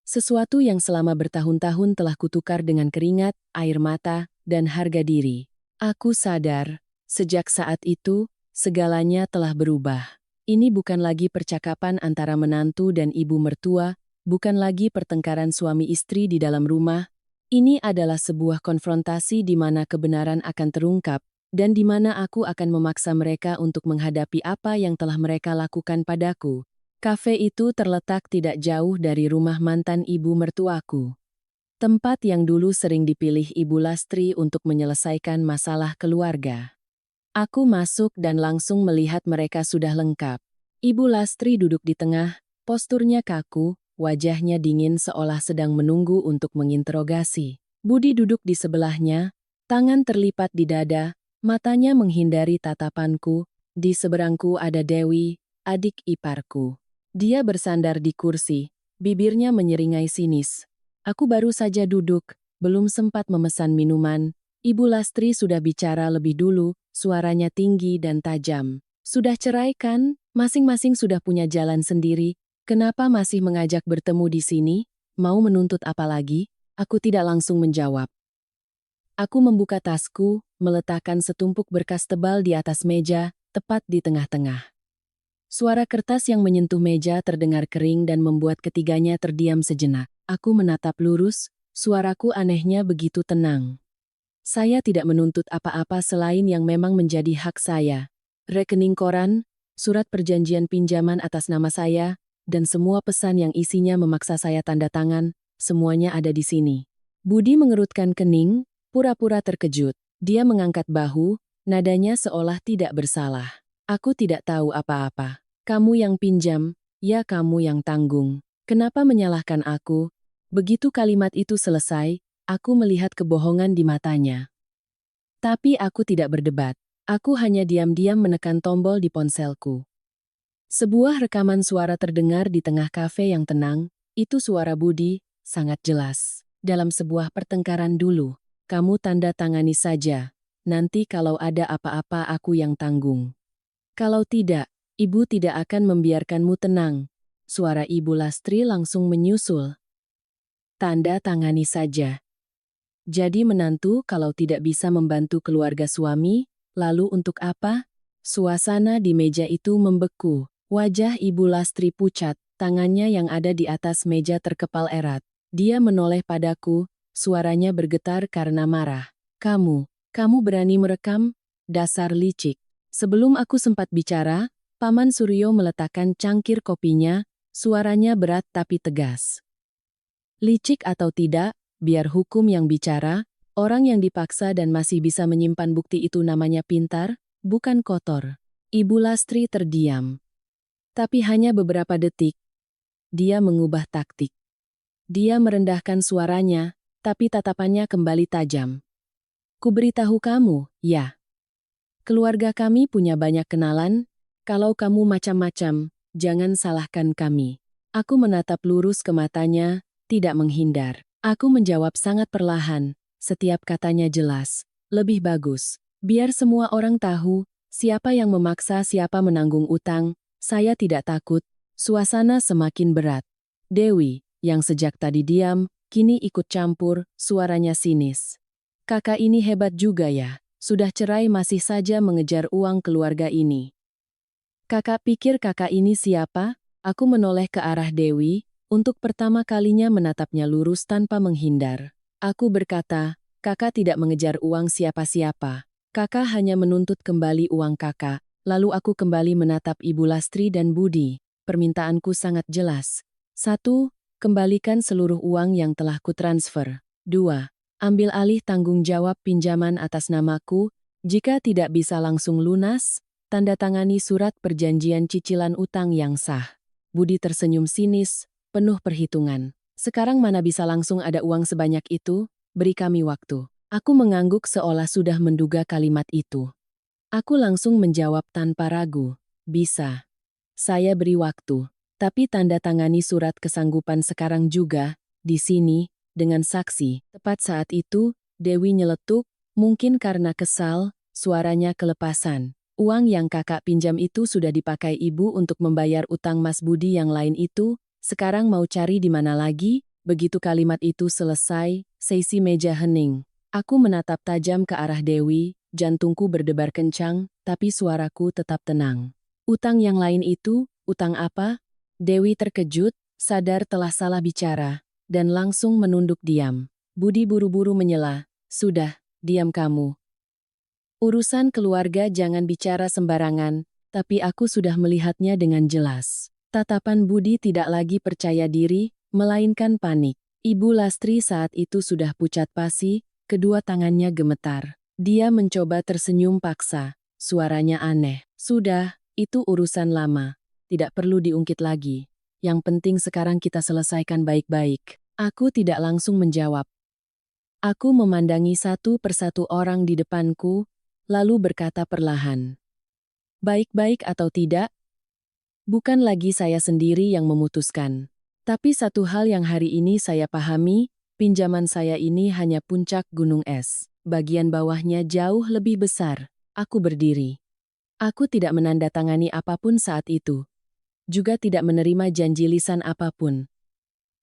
Sesuatu yang selama bertahun-tahun telah kutukar dengan keringat, air mata, dan harga diri. Aku sadar, sejak saat itu, segalanya telah berubah. Ini bukan lagi percakapan antara menantu dan ibu mertua, bukan lagi pertengkaran suami istri di dalam rumah. Ini adalah sebuah konfrontasi di mana kebenaran akan terungkap, dan di mana aku akan memaksa mereka untuk menghadapi apa yang telah mereka lakukan padaku. Kafe itu terletak tidak jauh dari rumah mantan ibu mertuaku. Tempat yang dulu sering dipilih Ibu Lastri untuk menyelesaikan masalah keluarga. Aku masuk dan langsung melihat mereka sudah lengkap. Ibu Lastri duduk di tengah, posturnya kaku, wajahnya dingin seolah sedang menunggu untuk menginterogasi. Budi duduk di sebelahnya, tangan terlipat di dada, matanya menghindari tatapanku. Di seberangku ada Dewi, adik iparku. Dia bersandar di kursi, bibirnya menyeringai sinis. Aku baru saja duduk, belum sempat memesan minuman. Ibu Lastri sudah bicara lebih dulu, suaranya tinggi dan tajam. Sudah cerai kan? Masing-masing sudah punya jalan sendiri. Kenapa masih mengajak bertemu di sini? Mau menuntut apa lagi? Aku tidak langsung menjawab. Aku membuka tasku, meletakkan setumpuk berkas tebal di atas meja, tepat di tengah-tengah. Suara kertas yang menyentuh meja terdengar kering dan membuat ketiganya terdiam sejenak. Aku menatap lurus, suaraku anehnya begitu tenang. Saya tidak menuntut apa-apa selain yang memang menjadi hak saya. Rekening koran, surat perjanjian pinjaman atas nama saya, dan semua pesan yang isinya memaksa saya tanda tangan, semuanya ada di sini. Budi mengerutkan kening, pura-pura terkejut. Dia mengangkat bahu, nadanya seolah tidak bersalah. Aku tidak tahu apa-apa. Kamu yang pinjam, ya kamu yang tanggung. Kenapa menyalahkan aku? Begitu kalimat itu selesai, aku melihat kebohongan di matanya. Tapi aku tidak berdebat. Aku hanya diam-diam menekan tombol di ponselku. Sebuah rekaman suara terdengar di tengah kafe yang tenang. Itu suara Budi, sangat jelas. Dalam sebuah pertengkaran dulu, kamu tanda tangani saja. Nanti kalau ada apa-apa aku yang tanggung. Kalau tidak, Ibu tidak akan membiarkanmu tenang. Suara Ibu Lastri langsung menyusul. Tanda tangani saja. Jadi menantu kalau tidak bisa membantu keluarga suami, lalu untuk apa? Suasana di meja itu membeku. Wajah Ibu Lastri pucat, tangannya yang ada di atas meja terkepal erat. Dia menoleh padaku, suaranya bergetar karena marah. Kamu Kamu berani merekam? Dasar licik. Sebelum aku sempat bicara, Paman Suryo meletakkan cangkir kopinya, suaranya berat tapi tegas. Licik atau tidak, biar hukum yang bicara, orang yang dipaksa dan masih bisa menyimpan bukti itu namanya pintar, bukan kotor. Ibu Lastri terdiam. Tapi hanya beberapa detik, dia mengubah taktik. Dia merendahkan suaranya, tapi tatapannya kembali tajam. Kuberitahu kamu, ya. Keluarga kami punya banyak kenalan, kalau kamu macam-macam, jangan salahkan kami. Aku menatap lurus ke matanya, tidak menghindar. Aku menjawab sangat perlahan, setiap katanya jelas. Lebih bagus, biar semua orang tahu, siapa yang memaksa siapa menanggung utang, saya tidak takut. Suasana semakin berat. Dewi, yang sejak tadi diam, kini ikut campur, suaranya sinis. Kakak ini hebat juga ya, sudah cerai masih saja mengejar uang keluarga ini. Kakak pikir kakak ini siapa? Aku menoleh ke arah Dewi, untuk pertama kalinya menatapnya lurus tanpa menghindar. Aku berkata, kakak tidak mengejar uang siapa-siapa. Kakak hanya menuntut kembali uang kakak. Lalu aku kembali menatap Ibu Lastri dan Budi. Permintaanku sangat jelas. 1. Kembalikan seluruh uang yang telah kutransfer. 2. Ambil alih tanggung jawab pinjaman atas namaku. Jika tidak bisa langsung lunas, tanda tangani surat perjanjian cicilan utang yang sah. Budi tersenyum sinis, penuh perhitungan. Sekarang mana bisa langsung ada uang sebanyak itu? Beri kami waktu. Aku mengangguk seolah sudah menduga kalimat itu. Aku langsung menjawab tanpa ragu. Bisa. Saya beri waktu. Tapi tanda tangani surat kesanggupan sekarang juga, di sini, dengan saksi. Tepat saat itu, Dewi nyeletuk, mungkin karena kesal, suaranya kelepasan. Uang yang kakak pinjam itu sudah dipakai ibu untuk membayar utang Mas Budi yang lain itu, sekarang mau cari di mana lagi? Begitu kalimat itu selesai, sesi meja hening. Aku menatap tajam ke arah Dewi, jantungku berdebar kencang, tapi suaraku tetap tenang. Utang yang lain itu, utang apa? Dewi terkejut, sadar telah salah bicara, dan langsung menunduk diam. Budi buru-buru menyela, sudah, diam kamu. Urusan keluarga jangan bicara sembarangan, tapi aku sudah melihatnya dengan jelas. Tatapan Budi tidak lagi percaya diri, melainkan panik. Ibu Lastri saat itu sudah pucat pasi, kedua tangannya gemetar. Dia mencoba tersenyum paksa, suaranya aneh. Sudah, itu urusan lama, tidak perlu diungkit lagi. Yang penting sekarang kita selesaikan baik-baik. Aku tidak langsung menjawab. Aku memandangi satu persatu orang di depanku, lalu berkata perlahan. Baik-baik atau tidak? Bukan lagi saya sendiri yang memutuskan. Tapi satu hal yang hari ini saya pahami, pinjaman saya ini hanya puncak gunung es. Bagian bawahnya jauh lebih besar. Aku berdiri. Aku tidak menandatangani apapun saat itu. Juga tidak menerima janji lisan apapun.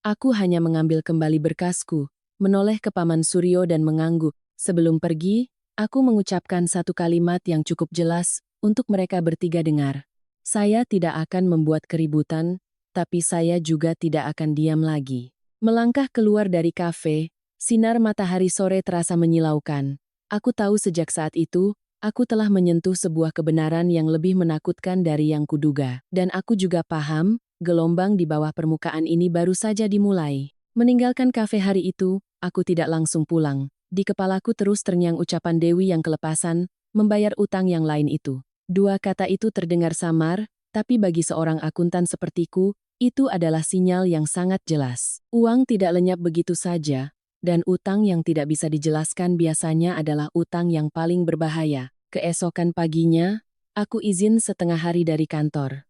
Aku hanya mengambil kembali berkasku, menoleh ke Paman Suryo dan mengangguk. Sebelum pergi, aku mengucapkan satu kalimat yang cukup jelas untuk mereka bertiga dengar. Saya tidak akan membuat keributan, tapi saya juga tidak akan diam lagi. Melangkah keluar dari kafe, sinar matahari sore terasa menyilaukan. Aku tahu sejak saat itu, aku telah menyentuh sebuah kebenaran yang lebih menakutkan dari yang kuduga. Dan aku juga paham, gelombang di bawah permukaan ini baru saja dimulai. Meninggalkan kafe hari itu, aku tidak langsung pulang. Di kepalaku terus terngiang ucapan Dewi yang kelepasan, membayar utang yang lain itu. Dua kata itu terdengar samar, tapi bagi seorang akuntan sepertiku, itu adalah sinyal yang sangat jelas. Uang tidak lenyap begitu saja. Dan utang yang tidak bisa dijelaskan biasanya adalah utang yang paling berbahaya. Keesokan paginya, aku izin setengah hari dari kantor.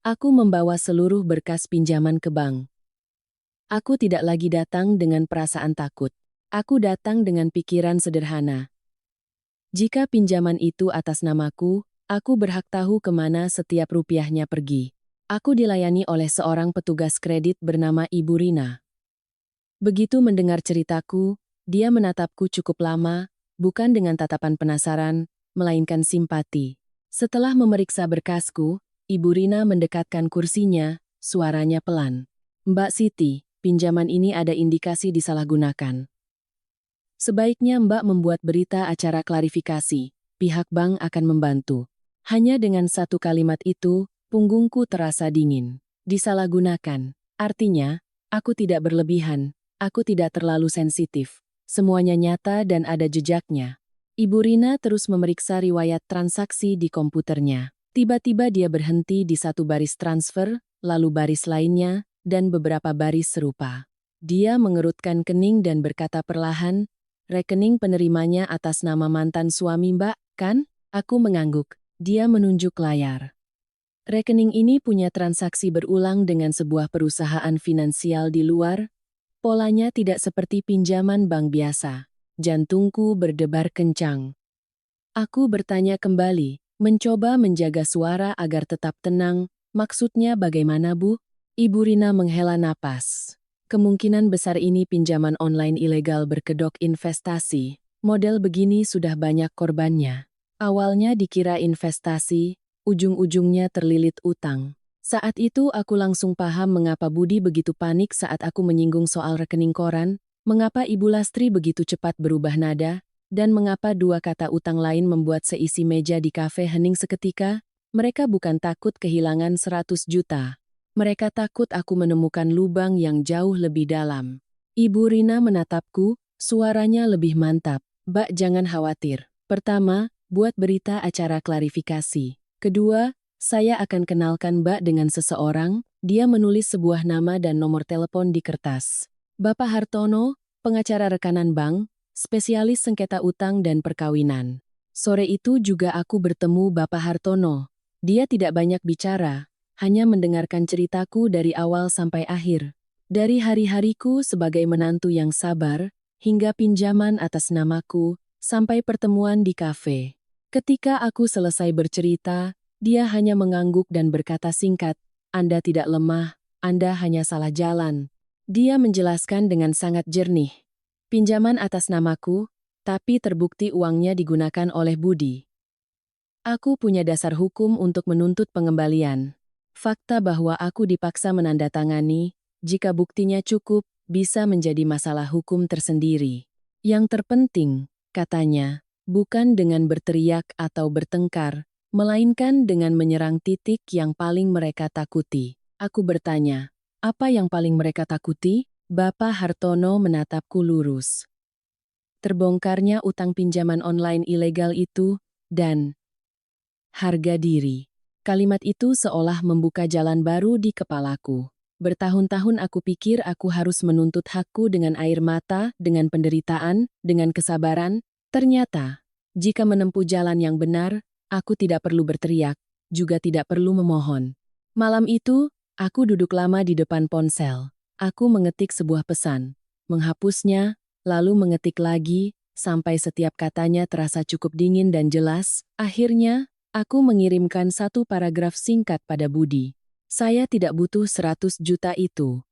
Aku membawa seluruh berkas pinjaman ke bank. Aku tidak lagi datang dengan perasaan takut. Aku datang dengan pikiran sederhana. Jika pinjaman itu atas namaku, aku berhak tahu kemana setiap rupiahnya pergi. Aku dilayani oleh seorang petugas kredit bernama Ibu Rina. Begitu mendengar ceritaku, dia menatapku cukup lama, bukan dengan tatapan penasaran, melainkan simpati. Setelah memeriksa berkasku, Ibu Rina mendekatkan kursinya, suaranya pelan. Mbak Siti, pinjaman ini ada indikasi disalahgunakan. Sebaiknya Mbak membuat berita acara klarifikasi. Pihak bank akan membantu. Hanya dengan satu kalimat itu, punggungku terasa dingin. Disalahgunakan. Artinya, aku tidak berlebihan. Aku tidak terlalu sensitif. Semuanya nyata dan ada jejaknya. Ibu Rina terus memeriksa riwayat transaksi di komputernya. Tiba-tiba dia berhenti di satu baris transfer, lalu baris lainnya, dan beberapa baris serupa. Dia mengerutkan kening dan berkata perlahan, "Rekening penerimanya atas nama mantan suami Mbak, kan?" Aku mengangguk. Dia menunjuk layar. Rekening ini punya transaksi berulang dengan sebuah perusahaan finansial di luar. Polanya tidak seperti pinjaman bank biasa. Jantungku berdebar kencang. Aku bertanya kembali, mencoba menjaga suara agar tetap tenang. "Maksudnya bagaimana, Bu?" Ibu Rina menghela napas. "Kemungkinan besar ini pinjaman online ilegal berkedok investasi. Model begini sudah banyak korbannya. Awalnya dikira investasi, ujung-ujungnya terlilit utang." Saat itu aku langsung paham mengapa Budi begitu panik saat aku menyinggung soal rekening koran, mengapa Ibu Lastri begitu cepat berubah nada, dan mengapa dua kata utang lain membuat seisi meja di kafe hening seketika. Mereka bukan takut kehilangan 100 juta. Mereka takut aku menemukan lubang yang jauh lebih dalam. Ibu Rina menatapku, suaranya lebih mantap. "Mbak jangan khawatir. Pertama, buat berita acara klarifikasi. Kedua, saya akan kenalkan Mbak dengan seseorang." Dia menulis sebuah nama dan nomor telepon di kertas. "Bapak Hartono, pengacara rekanan bank, spesialis sengketa utang dan perkawinan." Sore itu juga aku bertemu Bapak Hartono. Dia tidak banyak bicara, hanya mendengarkan ceritaku dari awal sampai akhir. Dari hari-hariku sebagai menantu yang sabar, hingga pinjaman atas namaku, sampai pertemuan di kafe. Ketika aku selesai bercerita, dia hanya mengangguk dan berkata singkat, "Anda tidak lemah, Anda hanya salah jalan." Dia menjelaskan dengan sangat jernih. "Pinjaman atas namaku, tapi terbukti uangnya digunakan oleh Budi. Aku punya dasar hukum untuk menuntut pengembalian. Fakta bahwa aku dipaksa menandatangani, jika buktinya cukup, bisa menjadi masalah hukum tersendiri. Yang terpenting," katanya, "bukan dengan berteriak atau bertengkar, melainkan dengan menyerang titik yang paling mereka takuti." Aku bertanya, "Apa yang paling mereka takuti?" Bapak Hartono menatapku lurus. "Terbongkarnya utang pinjaman online ilegal itu, dan harga diri." Kalimat itu seolah membuka jalan baru di kepalaku. Bertahun-tahun aku pikir aku harus menuntut hakku dengan air mata, dengan penderitaan, dengan kesabaran. Ternyata, jika menempuh jalan yang benar, aku tidak perlu berteriak, juga tidak perlu memohon. Malam itu, aku duduk lama di depan ponsel. Aku mengetik sebuah pesan, menghapusnya, lalu mengetik lagi, sampai setiap katanya terasa cukup dingin dan jelas. Akhirnya, aku mengirimkan satu paragraf singkat pada Budi. "Saya tidak butuh 100 juta itu.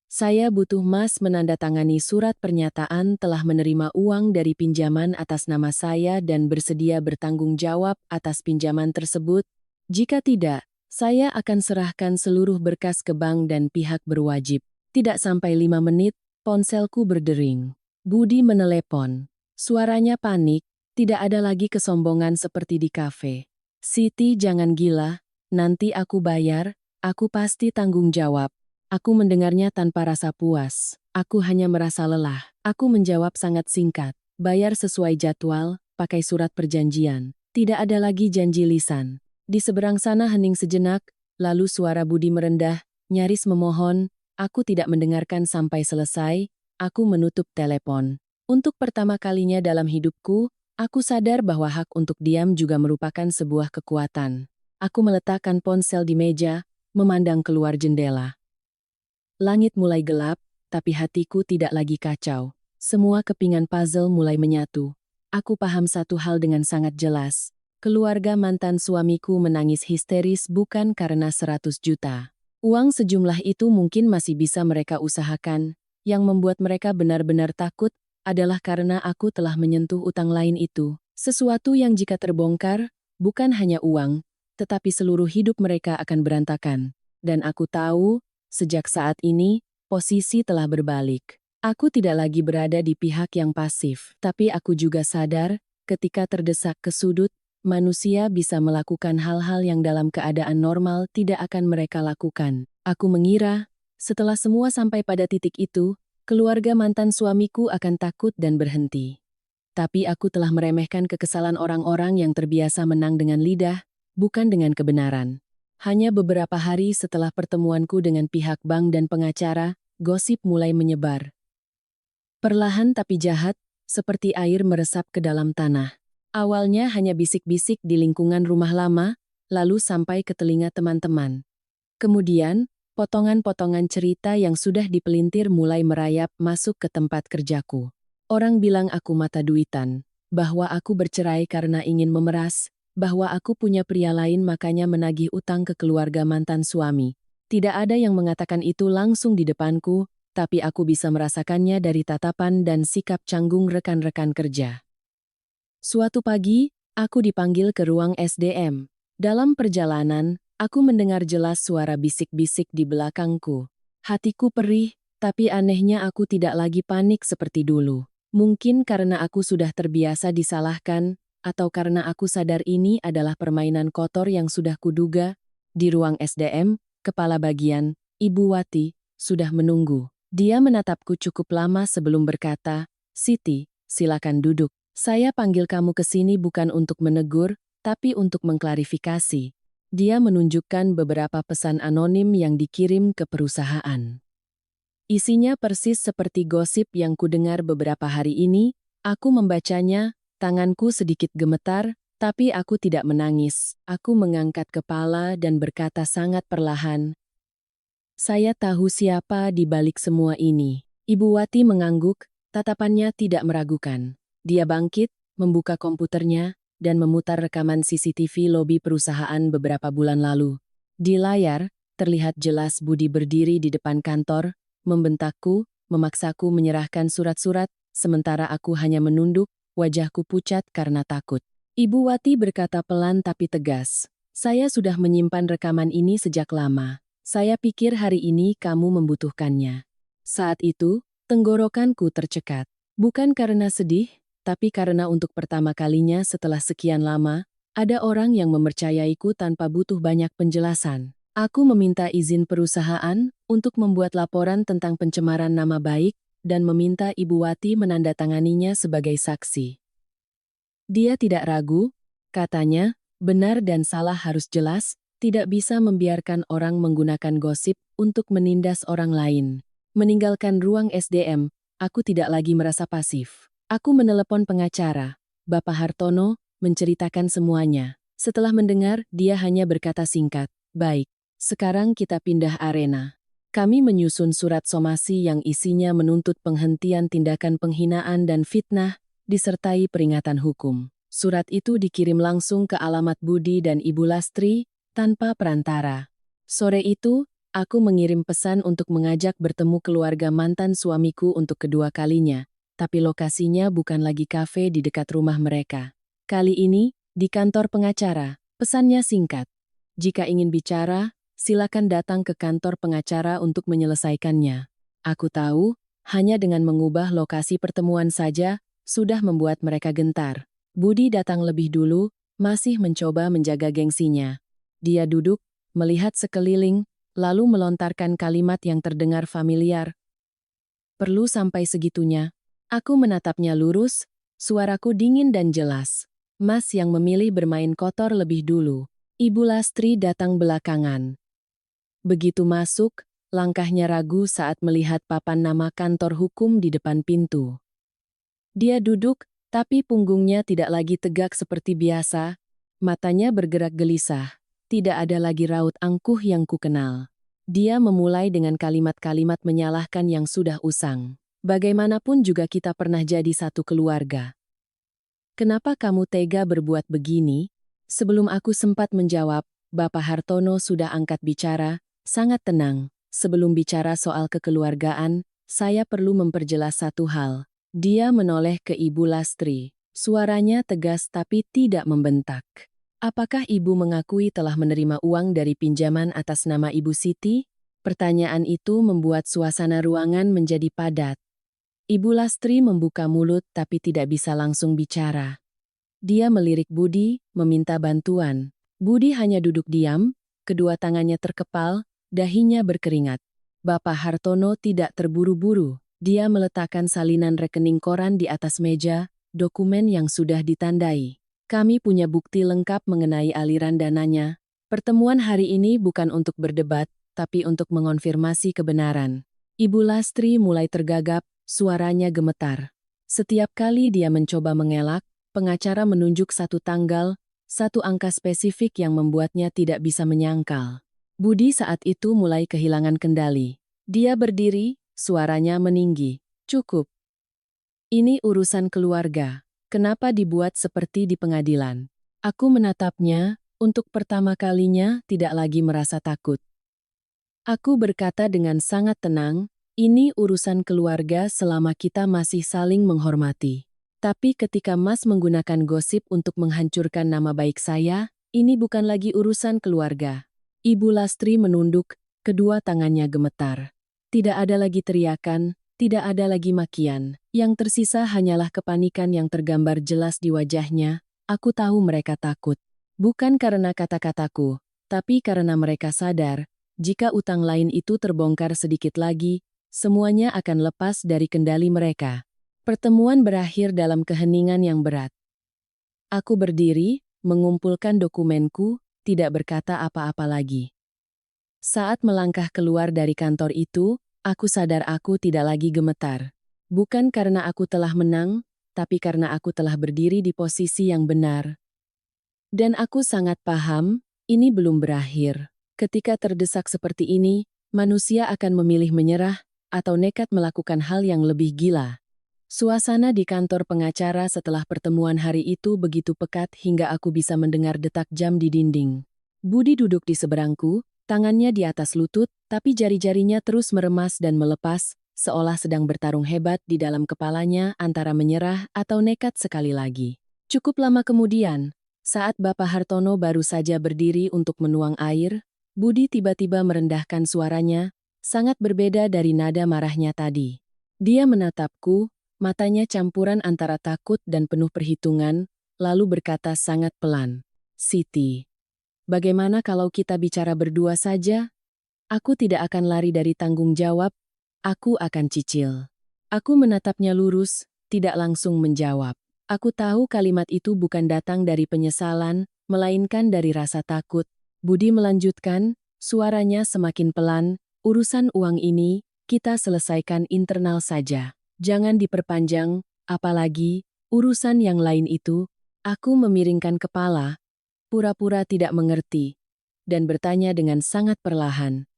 Saya butuh Mas menandatangani surat pernyataan telah menerima uang dari pinjaman atas nama saya dan bersedia bertanggung jawab atas pinjaman tersebut. Jika tidak, saya akan serahkan seluruh berkas ke bank dan pihak berwajib." Tidak sampai 5 menit, ponselku berdering. Budi menelepon. Suaranya panik, tidak ada lagi kesombongan seperti di kafe. "Siti jangan gila, nanti aku bayar, aku pasti tanggung jawab." Aku mendengarnya tanpa rasa puas. Aku hanya merasa lelah. Aku menjawab sangat singkat. "Bayar sesuai jadwal, pakai surat perjanjian." Tidak ada lagi janji lisan. Di seberang sana hening sejenak, lalu suara Budi merendah, nyaris memohon. Aku tidak mendengarkan sampai selesai, aku menutup telepon. Untuk pertama kalinya dalam hidupku, aku sadar bahwa hak untuk diam juga merupakan sebuah kekuatan. Aku meletakkan ponsel di meja, memandang keluar jendela. Langit mulai gelap, tapi hatiku tidak lagi kacau. Semua kepingan puzzle mulai menyatu. Aku paham satu hal dengan sangat jelas. Keluarga mantan suamiku menangis histeris bukan karena 100 juta. Uang sejumlah itu mungkin masih bisa mereka usahakan. Yang membuat mereka benar-benar takut adalah karena aku telah menyentuh utang lain itu. Sesuatu yang jika terbongkar, bukan hanya uang, tetapi seluruh hidup mereka akan berantakan. Dan aku tahu, sejak saat ini, posisi telah berbalik. Aku tidak lagi berada di pihak yang pasif, tapi aku juga sadar, ketika terdesak ke sudut, manusia bisa melakukan hal-hal yang dalam keadaan normal tidak akan mereka lakukan. Aku mengira, setelah semua sampai pada titik itu, keluarga mantan suamiku akan takut dan berhenti. Tapi aku telah meremehkan kekesalan orang-orang yang terbiasa menang dengan lidah, bukan dengan kebenaran. Hanya beberapa hari setelah pertemuanku dengan pihak bank dan pengacara, gosip mulai menyebar. Perlahan tapi jahat, seperti air meresap ke dalam tanah. Awalnya hanya bisik-bisik di lingkungan rumah lama, lalu sampai ke telinga teman-teman. Kemudian, potongan-potongan cerita yang sudah dipelintir mulai merayap masuk ke tempat kerjaku. Orang bilang aku mata duitan, bahwa aku bercerai karena ingin memeras, bahwa aku punya pria lain makanya menagih utang ke keluarga mantan suami. Tidak ada yang mengatakan itu langsung di depanku, tapi aku bisa merasakannya dari tatapan dan sikap canggung rekan-rekan kerja. Suatu pagi, aku dipanggil ke ruang SDM. Dalam perjalanan, aku mendengar jelas suara bisik-bisik di belakangku. Hatiku perih, tapi anehnya aku tidak lagi panik seperti dulu. Mungkin karena aku sudah terbiasa disalahkan, atau karena aku sadar ini adalah permainan kotor yang sudah kuduga. Di ruang SDM, kepala bagian, Ibu Wati, sudah menunggu. Dia menatapku cukup lama sebelum berkata, "Siti, silakan duduk. Saya panggil kamu ke sini bukan untuk menegur, tapi untuk mengklarifikasi." Dia menunjukkan beberapa pesan anonim yang dikirim ke perusahaan. Isinya persis seperti gosip yang kudengar beberapa hari ini. Aku membacanya, tanganku sedikit gemetar, tapi aku tidak menangis. Aku mengangkat kepala dan berkata sangat perlahan, "Saya tahu siapa di balik semua ini." Ibu Wati mengangguk, tatapannya tidak meragukan. Dia bangkit, membuka komputernya, dan memutar rekaman CCTV lobi perusahaan beberapa bulan lalu. Di layar, terlihat jelas Budi berdiri di depan kantor, membentakku, memaksaku menyerahkan surat-surat, sementara aku hanya menunduk, wajahku pucat karena takut. Ibu Wati berkata pelan tapi tegas, "Saya sudah menyimpan rekaman ini sejak lama. Saya pikir hari ini kamu membutuhkannya." Saat itu, tenggorokanku tercekat. Bukan karena sedih, tapi karena untuk pertama kalinya setelah sekian lama, ada orang yang mempercayaiku tanpa butuh banyak penjelasan. Aku meminta izin perusahaan untuk membuat laporan tentang pencemaran nama baik dan meminta Ibu Wati menandatanganinya sebagai saksi. Dia tidak ragu, katanya, benar dan salah harus jelas, tidak bisa membiarkan orang menggunakan gosip untuk menindas orang lain. Meninggalkan ruang SDM, aku tidak lagi merasa pasif. Aku menelepon pengacara, Bapak Hartono, menceritakan semuanya. Setelah mendengar, dia hanya berkata singkat, "Baik, sekarang kita pindah arena." Kami menyusun surat somasi yang isinya menuntut penghentian tindakan penghinaan dan fitnah, disertai peringatan hukum. Surat itu dikirim langsung ke alamat Budi dan Ibu Lastri, tanpa perantara. Sore itu, aku mengirim pesan untuk mengajak bertemu keluarga mantan suamiku untuk kedua kalinya, tapi lokasinya bukan lagi kafe di dekat rumah mereka. Kali ini, di kantor pengacara. Pesannya singkat. "Jika ingin bicara, silakan datang ke kantor pengacara untuk menyelesaikannya." Aku tahu, hanya dengan mengubah lokasi pertemuan saja, sudah membuat mereka gentar. Budi datang lebih dulu, masih mencoba menjaga gengsinya. Dia duduk, melihat sekeliling, lalu melontarkan kalimat yang terdengar familiar. "Perlu sampai segitunya?" Aku menatapnya lurus, suaraku dingin dan jelas. "Mas yang memilih bermain kotor lebih dulu." Ibu Lastri datang belakangan. Begitu masuk, langkahnya ragu saat melihat papan nama kantor hukum di depan pintu. Dia duduk, tapi punggungnya tidak lagi tegak seperti biasa. Matanya bergerak gelisah. Tidak ada lagi raut angkuh yang kukenal. Dia memulai dengan kalimat-kalimat menyalahkan yang sudah usang. "Bagaimanapun juga kita pernah jadi satu keluarga. Kenapa kamu tega berbuat begini?" Sebelum aku sempat menjawab, Bapak Hartono sudah angkat bicara, sangat tenang. "Sebelum bicara soal kekeluargaan, saya perlu memperjelas satu hal." Dia menoleh ke Ibu Lastri. Suaranya tegas tapi tidak membentak. "Apakah Ibu mengakui telah menerima uang dari pinjaman atas nama Ibu Siti?" Pertanyaan itu membuat suasana ruangan menjadi padat. Ibu Lastri membuka mulut tapi tidak bisa langsung bicara. Dia melirik Budi, meminta bantuan. Budi hanya duduk diam, kedua tangannya terkepal, dahinya berkeringat. Bapak Hartono tidak terburu-buru. Dia meletakkan salinan rekening koran di atas meja, dokumen yang sudah ditandai. Kami punya bukti lengkap mengenai aliran dananya. Pertemuan hari ini bukan untuk berdebat, tapi untuk mengonfirmasi kebenaran. Ibu Lastri mulai tergagap, suaranya gemetar. Setiap kali dia mencoba mengelak, pengacara menunjuk satu tanggal, satu angka spesifik yang membuatnya tidak bisa menyangkal. Budi saat itu mulai kehilangan kendali. Dia berdiri, suaranya meninggi. Cukup. Ini urusan keluarga. Kenapa dibuat seperti di pengadilan? Aku menatapnya, untuk pertama kalinya tidak lagi merasa takut. Aku berkata dengan sangat tenang, ini urusan keluarga selama kita masih saling menghormati. Tapi ketika Mas menggunakan gosip untuk menghancurkan nama baik saya, ini bukan lagi urusan keluarga. Ibu Lastri menunduk, kedua tangannya gemetar. Tidak ada lagi teriakan, tidak ada lagi makian. Yang tersisa hanyalah kepanikan yang tergambar jelas di wajahnya. Aku tahu mereka takut. Bukan karena kata-kataku, tapi karena mereka sadar, jika utang lain itu terbongkar sedikit lagi, semuanya akan lepas dari kendali mereka. Pertemuan berakhir dalam keheningan yang berat. Aku berdiri, mengumpulkan dokumenku, tidak berkata apa-apa lagi. Saat melangkah keluar dari kantor itu, aku sadar aku tidak lagi gemetar. Bukan karena aku telah menang, tapi karena aku telah berdiri di posisi yang benar. Dan aku sangat paham, ini belum berakhir. Ketika terdesak seperti ini, manusia akan memilih menyerah, atau nekat melakukan hal yang lebih gila. Suasana di kantor pengacara setelah pertemuan hari itu begitu pekat hingga aku bisa mendengar detak jam di dinding. Budi duduk di seberangku, tangannya di atas lutut, tapi jari-jarinya terus meremas dan melepas, seolah sedang bertarung hebat di dalam kepalanya antara menyerah atau nekat sekali lagi. Cukup lama kemudian, saat Bapak Hartono baru saja berdiri untuk menuang air, Budi tiba-tiba merendahkan suaranya, sangat berbeda dari nada marahnya tadi. Dia menatapku, matanya campuran antara takut dan penuh perhitungan, lalu berkata sangat pelan, "Siti, bagaimana kalau kita bicara berdua saja? Aku tidak akan lari dari tanggung jawab, aku akan cicil." Aku menatapnya lurus, tidak langsung menjawab. Aku tahu kalimat itu bukan datang dari penyesalan, melainkan dari rasa takut. Budi melanjutkan, suaranya semakin pelan, urusan uang ini, kita selesaikan internal saja. Jangan diperpanjang, apalagi, urusan yang lain itu. Aku memiringkan kepala, pura-pura tidak mengerti, dan bertanya dengan sangat perlahan.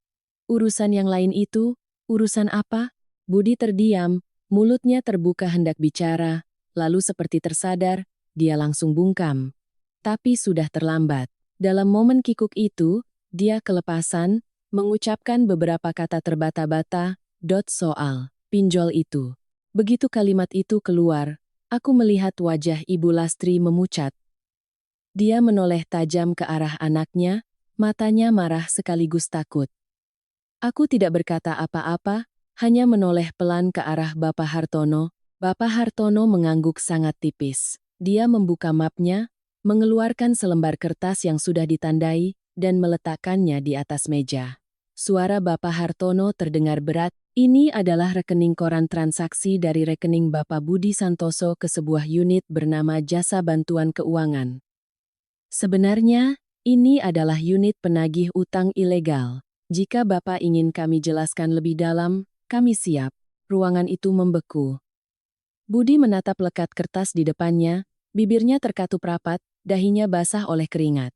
Urusan yang lain itu, urusan apa? Budi terdiam, mulutnya terbuka hendak bicara, lalu seperti tersadar, dia langsung bungkam. Tapi sudah terlambat. Dalam momen kikuk itu, dia kelepasan, mengucapkan beberapa kata terbata-bata, soal pinjol itu. Begitu kalimat itu keluar, aku melihat wajah Ibu Lastri memucat. Dia menoleh tajam ke arah anaknya, matanya marah sekaligus takut. Aku tidak berkata apa-apa, hanya menoleh pelan ke arah Bapak Hartono. Bapak Hartono mengangguk sangat tipis. Dia membuka mapnya, mengeluarkan selembar kertas yang sudah ditandai, dan meletakkannya di atas meja. Suara Bapak Hartono terdengar berat. Ini adalah rekening koran transaksi dari rekening Bapak Budi Santoso ke sebuah unit bernama Jasa Bantuan Keuangan. Sebenarnya, ini adalah unit penagih utang ilegal. Jika Bapak ingin kami jelaskan lebih dalam, kami siap. Ruangan itu membeku. Budi menatap lekat kertas di depannya, bibirnya terkatup rapat, dahinya basah oleh keringat.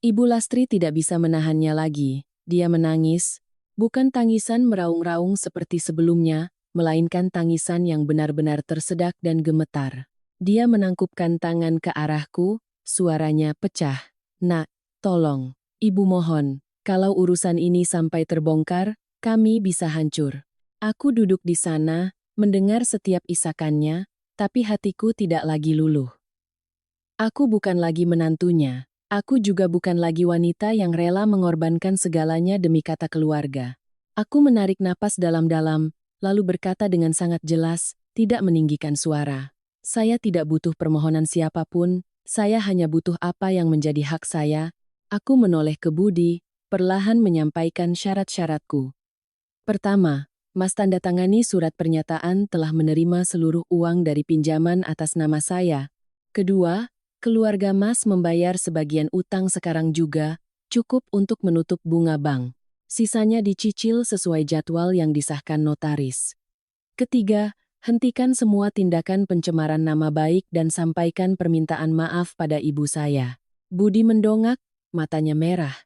Ibu Lastri tidak bisa menahannya lagi. Dia menangis. Bukan tangisan meraung-raung seperti sebelumnya, melainkan tangisan yang benar-benar tersedak dan gemetar. Dia menangkupkan tangan ke arahku, suaranya pecah. "Nak, tolong, Ibu mohon, kalau urusan ini sampai terbongkar, kami bisa hancur." Aku duduk di sana, mendengar setiap isakannya, tapi hatiku tidak lagi luluh. Aku bukan lagi menantunya. Aku juga bukan lagi wanita yang rela mengorbankan segalanya demi kata keluarga. Aku menarik napas dalam-dalam, lalu berkata dengan sangat jelas, tidak meninggikan suara. Saya tidak butuh permohonan siapapun, saya hanya butuh apa yang menjadi hak saya. Aku menoleh ke Budi, perlahan menyampaikan syarat-syaratku. Pertama, Mas tanda tangani surat pernyataan telah menerima seluruh uang dari pinjaman atas nama saya. Kedua, keluarga Mas membayar sebagian utang sekarang juga, cukup untuk menutup bunga bank. Sisanya dicicil sesuai jadwal yang disahkan notaris. Ketiga, hentikan semua tindakan pencemaran nama baik dan sampaikan permintaan maaf pada ibu saya. Budi mendongak, matanya merah.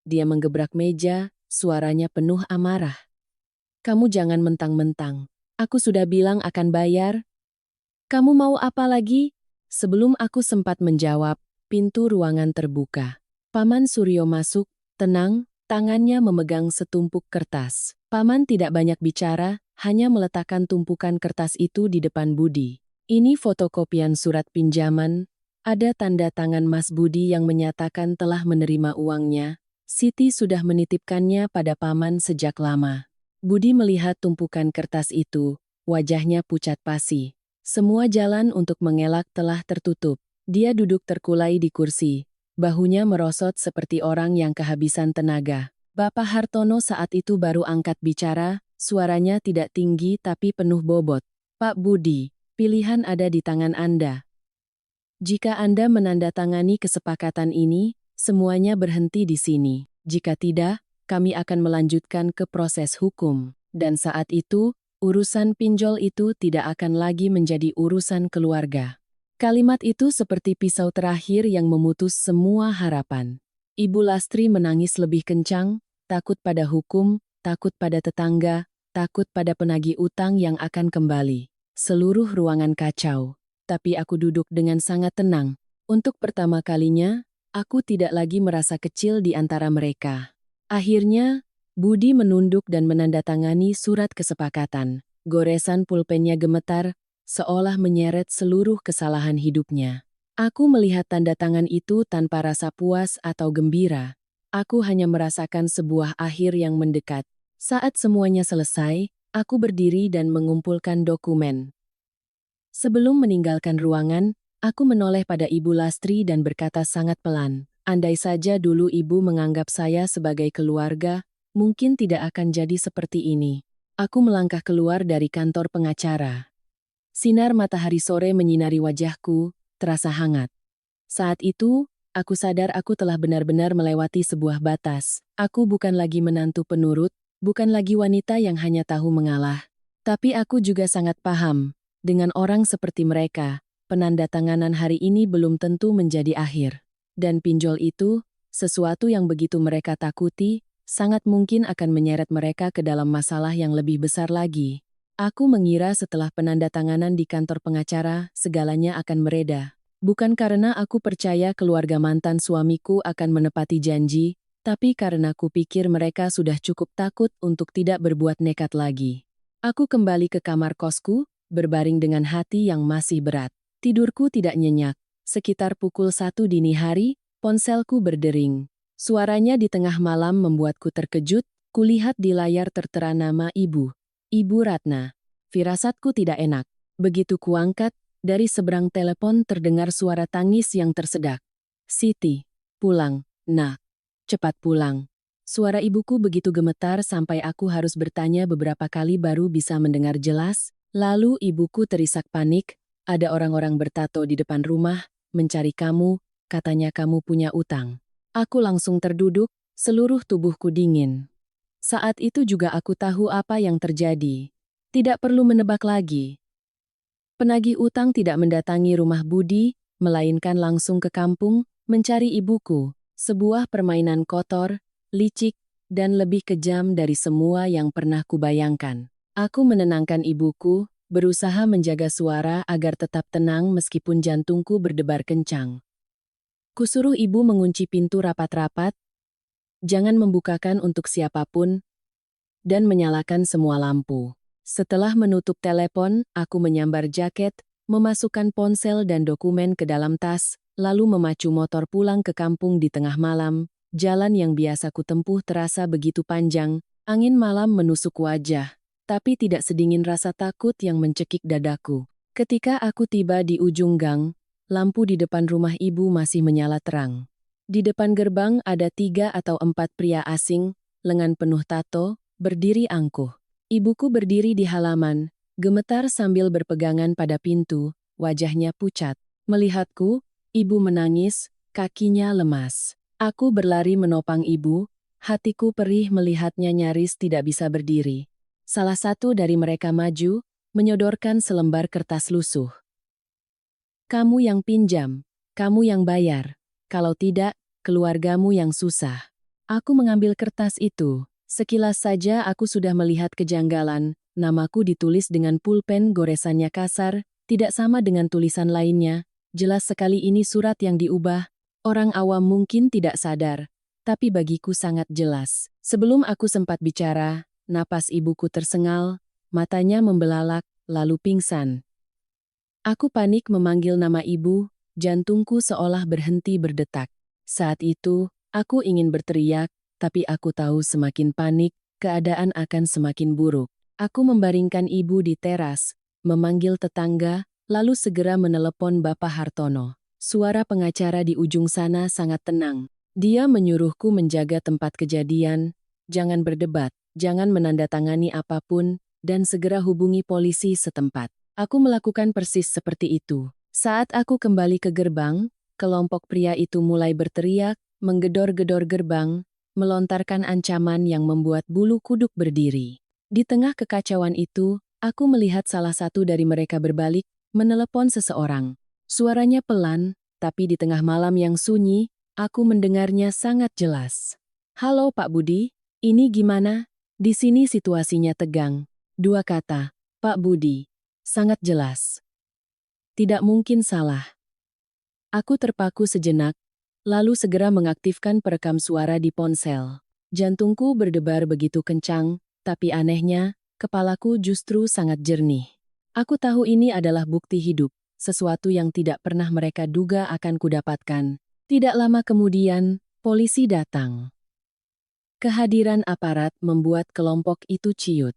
Dia menggebrak meja, suaranya penuh amarah. Kamu jangan mentang-mentang. Aku sudah bilang akan bayar. Kamu mau apa lagi? Sebelum aku sempat menjawab, pintu ruangan terbuka. Paman Suryo masuk, tenang, tangannya memegang setumpuk kertas. Paman tidak banyak bicara, hanya meletakkan tumpukan kertas itu di depan Budi. Ini fotokopian surat pinjaman, ada tanda tangan Mas Budi yang menyatakan telah menerima uangnya. Siti sudah menitipkannya pada paman sejak lama. Budi melihat tumpukan kertas itu, wajahnya pucat pasi. Semua jalan untuk mengelak telah tertutup. Dia duduk terkulai di kursi, bahunya merosot seperti orang yang kehabisan tenaga. Bapak Hartono saat itu baru angkat bicara, suaranya tidak tinggi tapi penuh bobot. Pak Budi, pilihan ada di tangan Anda. Jika Anda menandatangani kesepakatan ini, semuanya berhenti di sini. Jika tidak, kami akan melanjutkan ke proses hukum. Dan saat itu, urusan pinjol itu tidak akan lagi menjadi urusan keluarga. Kalimat itu seperti pisau terakhir yang memutus semua harapan. Ibu Lastri menangis lebih kencang, takut pada hukum, takut pada tetangga, takut pada penagih utang yang akan kembali. Seluruh ruangan kacau. Tapi aku duduk dengan sangat tenang. Untuk pertama kalinya, aku tidak lagi merasa kecil di antara mereka. Akhirnya, Budi menunduk dan menandatangani surat kesepakatan. Goresan pulpennya gemetar, seolah menyeret seluruh kesalahan hidupnya. Aku melihat tanda tangan itu tanpa rasa puas atau gembira. Aku hanya merasakan sebuah akhir yang mendekat. Saat semuanya selesai, aku berdiri dan mengumpulkan dokumen. Sebelum meninggalkan ruangan, aku menoleh pada Ibu Lastri dan berkata sangat pelan. Andai saja dulu ibu menganggap saya sebagai keluarga, mungkin tidak akan jadi seperti ini. Aku melangkah keluar dari kantor pengacara. Sinar matahari sore menyinari wajahku, terasa hangat. Saat itu, aku sadar aku telah benar-benar melewati sebuah batas. Aku bukan lagi menantu penurut, bukan lagi wanita yang hanya tahu mengalah. Tapi aku juga sangat paham, dengan orang seperti mereka, penandatanganan hari ini belum tentu menjadi akhir. Dan pinjol itu, sesuatu yang begitu mereka takuti, sangat mungkin akan menyeret mereka ke dalam masalah yang lebih besar lagi. Aku mengira setelah penandatanganan di kantor pengacara, segalanya akan mereda. Bukan karena aku percaya keluarga mantan suamiku akan menepati janji, tapi karena aku pikir mereka sudah cukup takut untuk tidak berbuat nekat lagi. Aku kembali ke kamar kosku, berbaring dengan hati yang masih berat. Tidurku tidak nyenyak. Sekitar pukul 1 dini hari, ponselku berdering. Suaranya di tengah malam membuatku terkejut, kulihat di layar tertera nama ibu. Ibu Ratna. Firasatku tidak enak. Begitu kuangkat, dari seberang telepon terdengar suara tangis yang tersedak. Siti, pulang, nak. Cepat pulang. Suara ibuku begitu gemetar sampai aku harus bertanya beberapa kali baru bisa mendengar jelas. Lalu ibuku terisak panik, ada orang-orang bertato di depan rumah, mencari kamu, katanya kamu punya utang. Aku langsung terduduk, seluruh tubuhku dingin. Saat itu juga aku tahu apa yang terjadi. Tidak perlu menebak lagi. Penagih utang tidak mendatangi rumah Budi, melainkan langsung ke kampung, mencari ibuku. Sebuah permainan kotor, licik, dan lebih kejam dari semua yang pernah kubayangkan. Aku menenangkan ibuku, berusaha menjaga suara agar tetap tenang meskipun jantungku berdebar kencang. Kusuruh ibu mengunci pintu rapat-rapat, jangan membukakan untuk siapapun, dan menyalakan semua lampu. Setelah menutup telepon, aku menyambar jaket, memasukkan ponsel dan dokumen ke dalam tas, lalu memacu motor pulang ke kampung di tengah malam. Jalan yang biasa kutempuh terasa begitu panjang, angin malam menusuk wajah. tapi tidak sedingin rasa takut yang mencekik dadaku. Ketika aku tiba di ujung gang, lampu di depan rumah ibu masih menyala terang. Di depan gerbang ada 3 atau 4 pria asing, lengan penuh tato, berdiri angkuh. Ibuku berdiri di halaman, gemetar sambil berpegangan pada pintu, wajahnya pucat. Melihatku, ibu menangis, kakinya lemas. Aku berlari menopang ibu, hatiku perih melihatnya nyaris tidak bisa berdiri. Salah satu dari mereka maju, menyodorkan selembar kertas lusuh. Kamu yang pinjam, kamu yang bayar. Kalau tidak, keluargamu yang susah. Aku mengambil kertas itu. Sekilas saja aku sudah melihat kejanggalan. Namaku ditulis dengan pulpen goresannya kasar, tidak sama dengan tulisan lainnya. Jelas sekali ini surat yang diubah. Orang awam mungkin tidak sadar, tapi bagiku sangat jelas. Sebelum aku sempat bicara, napas ibuku tersengal, matanya membelalak, lalu pingsan. Aku panik memanggil nama ibu, jantungku seolah berhenti berdetak. Saat itu, aku ingin berteriak, tapi aku tahu semakin panik, keadaan akan semakin buruk. Aku membaringkan ibu di teras, memanggil tetangga, lalu segera menelepon Bapak Hartono. Suara pengacara di ujung sana sangat tenang. Dia menyuruhku menjaga tempat kejadian, jangan berdebat, jangan menandatangani apapun, dan segera hubungi polisi setempat. Aku melakukan persis seperti itu. Saat aku kembali ke gerbang, kelompok pria itu mulai berteriak, menggedor-gedor gerbang, melontarkan ancaman yang membuat bulu kuduk berdiri. Di tengah kekacauan itu, aku melihat salah satu dari mereka berbalik, menelepon seseorang. Suaranya pelan, tapi di tengah malam yang sunyi, aku mendengarnya sangat jelas. Halo Pak Budi, ini gimana? Di sini situasinya tegang. 2 kata, Pak Budi. Sangat jelas. Tidak mungkin salah. Aku terpaku sejenak, lalu segera mengaktifkan perekam suara di ponsel. Jantungku berdebar begitu kencang, tapi anehnya, kepalaku justru sangat jernih. Aku tahu ini adalah bukti hidup, sesuatu yang tidak pernah mereka duga akan kudapatkan. Tidak lama kemudian, polisi datang. Kehadiran aparat membuat kelompok itu ciut.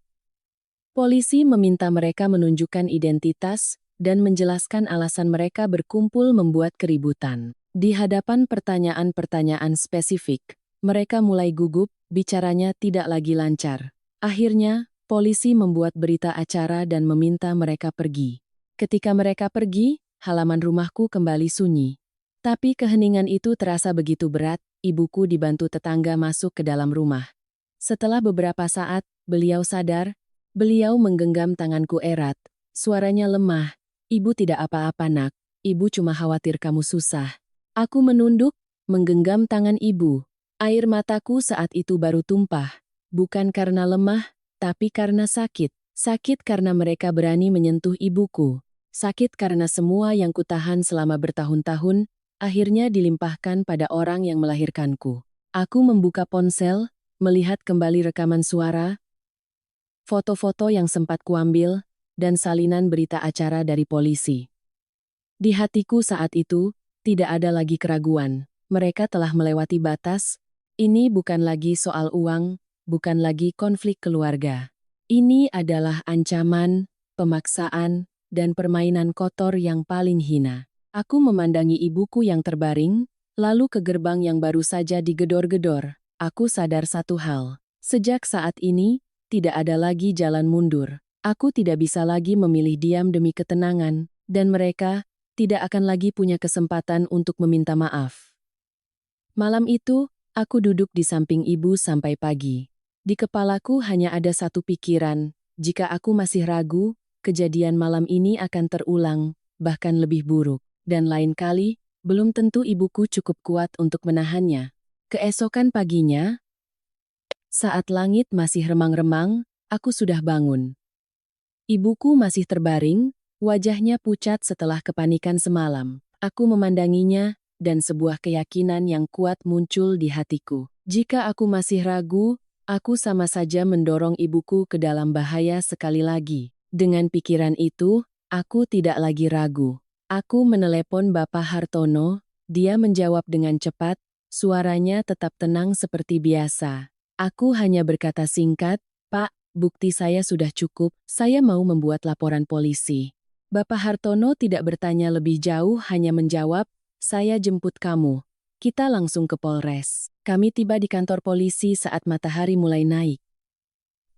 Polisi meminta mereka menunjukkan identitas dan menjelaskan alasan mereka berkumpul membuat keributan. Di hadapan pertanyaan-pertanyaan spesifik, mereka mulai gugup, bicaranya tidak lagi lancar. Akhirnya, polisi membuat berita acara dan meminta mereka pergi. Ketika mereka pergi, halaman rumahku kembali sunyi. Tapi keheningan itu terasa begitu berat, ibuku dibantu tetangga masuk ke dalam rumah. Setelah beberapa saat, beliau sadar. Beliau menggenggam tanganku erat. Suaranya lemah. Ibu tidak apa-apa nak, ibu cuma khawatir kamu susah. Aku menunduk, menggenggam tangan ibu. Air mataku saat itu baru tumpah. Bukan karena lemah, tapi karena sakit. Sakit karena mereka berani menyentuh ibuku. Sakit karena semua yang kutahan selama bertahun-tahun, akhirnya dilimpahkan pada orang yang melahirkanku. Aku membuka ponsel, melihat kembali rekaman suara, foto-foto yang sempat kuambil, dan salinan berita acara dari polisi. Di hatiku saat itu, tidak ada lagi keraguan. Mereka telah melewati batas. Ini bukan lagi soal uang, bukan lagi konflik keluarga. Ini adalah ancaman, pemaksaan, dan permainan kotor yang paling hina. Aku memandangi ibuku yang terbaring, lalu ke gerbang yang baru saja digedor-gedor. Aku sadar satu hal. Sejak saat ini, tidak ada lagi jalan mundur. Aku tidak bisa lagi memilih diam demi ketenangan, dan mereka tidak akan lagi punya kesempatan untuk meminta maaf. Malam itu, aku duduk di samping ibu sampai pagi. Di kepalaku hanya ada satu pikiran, jika aku masih ragu, kejadian malam ini akan terulang, bahkan lebih buruk. Dan lain kali, belum tentu ibuku cukup kuat untuk menahannya. Keesokan paginya, saat langit masih remang-remang, aku sudah bangun. Ibuku masih terbaring, wajahnya pucat setelah kepanikan semalam. Aku memandanginya, dan sebuah keyakinan yang kuat muncul di hatiku. Jika aku masih ragu, aku sama saja mendorong ibuku ke dalam bahaya sekali lagi. Dengan pikiran itu, aku tidak lagi ragu. Aku menelepon Bapak Hartono, dia menjawab dengan cepat, suaranya tetap tenang seperti biasa. Aku hanya berkata singkat, Pak, bukti saya sudah cukup, saya mau membuat laporan polisi. Bapak Hartono tidak bertanya lebih jauh, hanya menjawab, saya jemput kamu. Kita langsung ke Polres. Kami tiba di kantor polisi saat matahari mulai naik.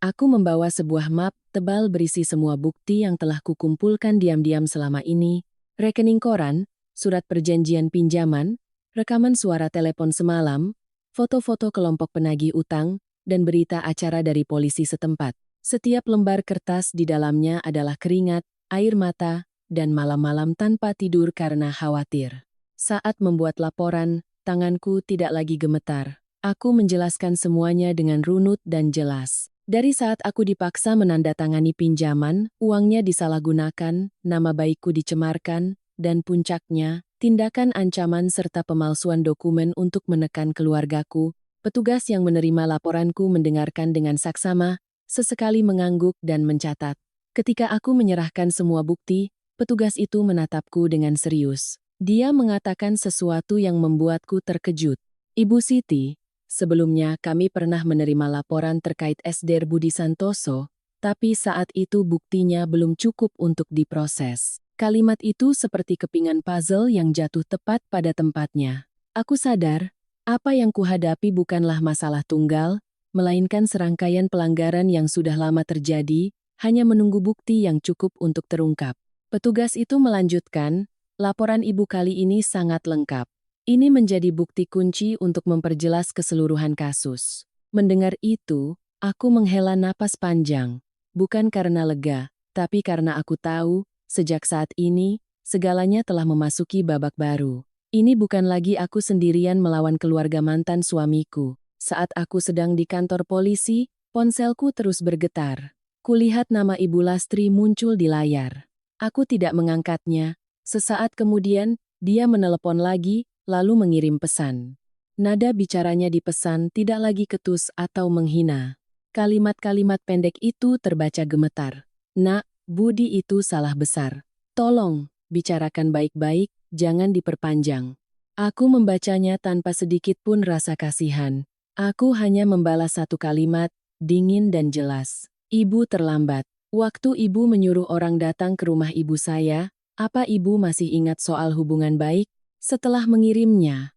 Aku membawa sebuah map tebal berisi semua bukti yang telah kukumpulkan diam-diam selama ini, rekening koran, surat perjanjian pinjaman, rekaman suara telepon semalam, foto-foto kelompok penagih utang, dan berita acara dari polisi setempat. Setiap lembar kertas di dalamnya adalah keringat, air mata, dan malam-malam tanpa tidur karena khawatir. Saat membuat laporan, tanganku tidak lagi gemetar. Aku menjelaskan semuanya dengan runut dan jelas. Dari saat aku dipaksa menandatangani pinjaman, uangnya disalahgunakan, nama baikku dicemarkan, dan puncaknya, tindakan ancaman serta pemalsuan dokumen untuk menekan keluargaku. Petugas yang menerima laporanku mendengarkan dengan saksama, sesekali mengangguk dan mencatat. Ketika aku menyerahkan semua bukti, petugas itu menatapku dengan serius. Dia mengatakan sesuatu yang membuatku terkejut. Ibu Siti, sebelumnya kami pernah menerima laporan terkait Esder Budi Santoso, tapi saat itu buktinya belum cukup untuk diproses. Kalimat itu seperti kepingan puzzle yang jatuh tepat pada tempatnya. Aku sadar, apa yang kuhadapi bukanlah masalah tunggal, melainkan serangkaian pelanggaran yang sudah lama terjadi, hanya menunggu bukti yang cukup untuk terungkap. Petugas itu melanjutkan, laporan ibu kali ini sangat lengkap. Ini menjadi bukti kunci untuk memperjelas keseluruhan kasus. Mendengar itu, aku menghela napas panjang. Bukan karena lega, tapi karena aku tahu, sejak saat ini, segalanya telah memasuki babak baru. Ini bukan lagi aku sendirian melawan keluarga mantan suamiku. Saat aku sedang di kantor polisi, ponselku terus bergetar. Kulihat nama Ibu Lastri muncul di layar. Aku tidak mengangkatnya. Sesaat kemudian, dia menelepon lagi, lalu mengirim pesan. Nada bicaranya di pesan tidak lagi ketus atau menghina. Kalimat-kalimat pendek itu terbaca gemetar. Nak, Budi itu salah besar. Tolong, bicarakan baik-baik, jangan diperpanjang. Aku membacanya tanpa sedikit pun rasa kasihan. Aku hanya membalas satu kalimat, dingin dan jelas. Ibu terlambat. Waktu ibu menyuruh orang datang ke rumah ibu saya, apa ibu masih ingat soal hubungan baik? Setelah mengirimnya,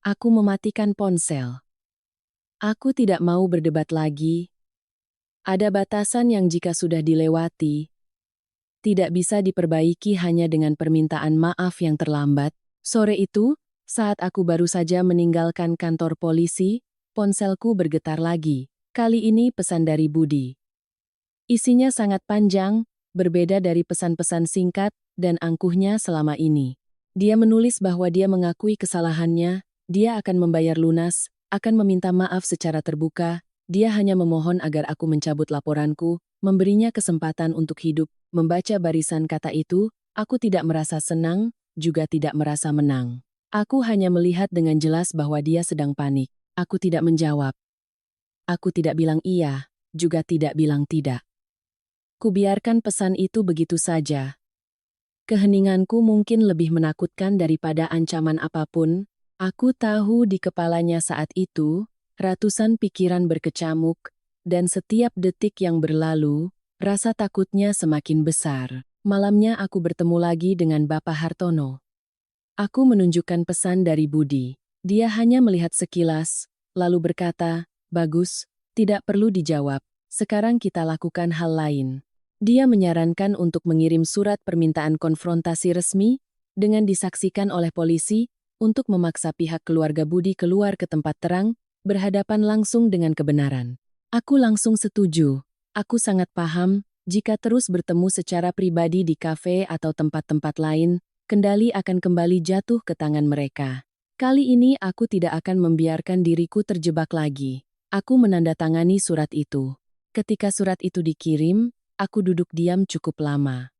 aku mematikan ponsel. Aku tidak mau berdebat lagi. Ada batasan yang jika sudah dilewati, tidak bisa diperbaiki hanya dengan permintaan maaf yang terlambat. Sore itu, saat aku baru saja meninggalkan kantor polisi, ponselku bergetar lagi. Kali ini pesan dari Budi. Isinya sangat panjang, berbeda dari pesan-pesan singkat dan angkuhnya selama ini. Dia menulis bahwa dia mengakui kesalahannya, dia akan membayar lunas, akan meminta maaf secara terbuka, dia hanya memohon agar aku mencabut laporanku, memberinya kesempatan untuk hidup. Membaca barisan kata itu, aku tidak merasa senang, juga tidak merasa menang. Aku hanya melihat dengan jelas bahwa dia sedang panik. Aku tidak menjawab. Aku tidak bilang iya, juga tidak bilang tidak. Kubiarkan pesan itu begitu saja. Keheninganku mungkin lebih menakutkan daripada ancaman apapun. Aku tahu di kepalanya saat itu, ratusan pikiran berkecamuk, dan setiap detik yang berlalu, rasa takutnya semakin besar. Malamnya aku bertemu lagi dengan Bapak Hartono. Aku menunjukkan pesan dari Budi. Dia hanya melihat sekilas, lalu berkata, "Bagus, tidak perlu dijawab, sekarang kita lakukan hal lain." Dia menyarankan untuk mengirim surat permintaan konfrontasi resmi dengan disaksikan oleh polisi untuk memaksa pihak keluarga Budi keluar ke tempat terang, berhadapan langsung dengan kebenaran. Aku langsung setuju. Aku sangat paham, jika terus bertemu secara pribadi di kafe atau tempat-tempat lain, kendali akan kembali jatuh ke tangan mereka. Kali ini aku tidak akan membiarkan diriku terjebak lagi. Aku menandatangani surat itu. Ketika surat itu dikirim, aku duduk diam cukup lama.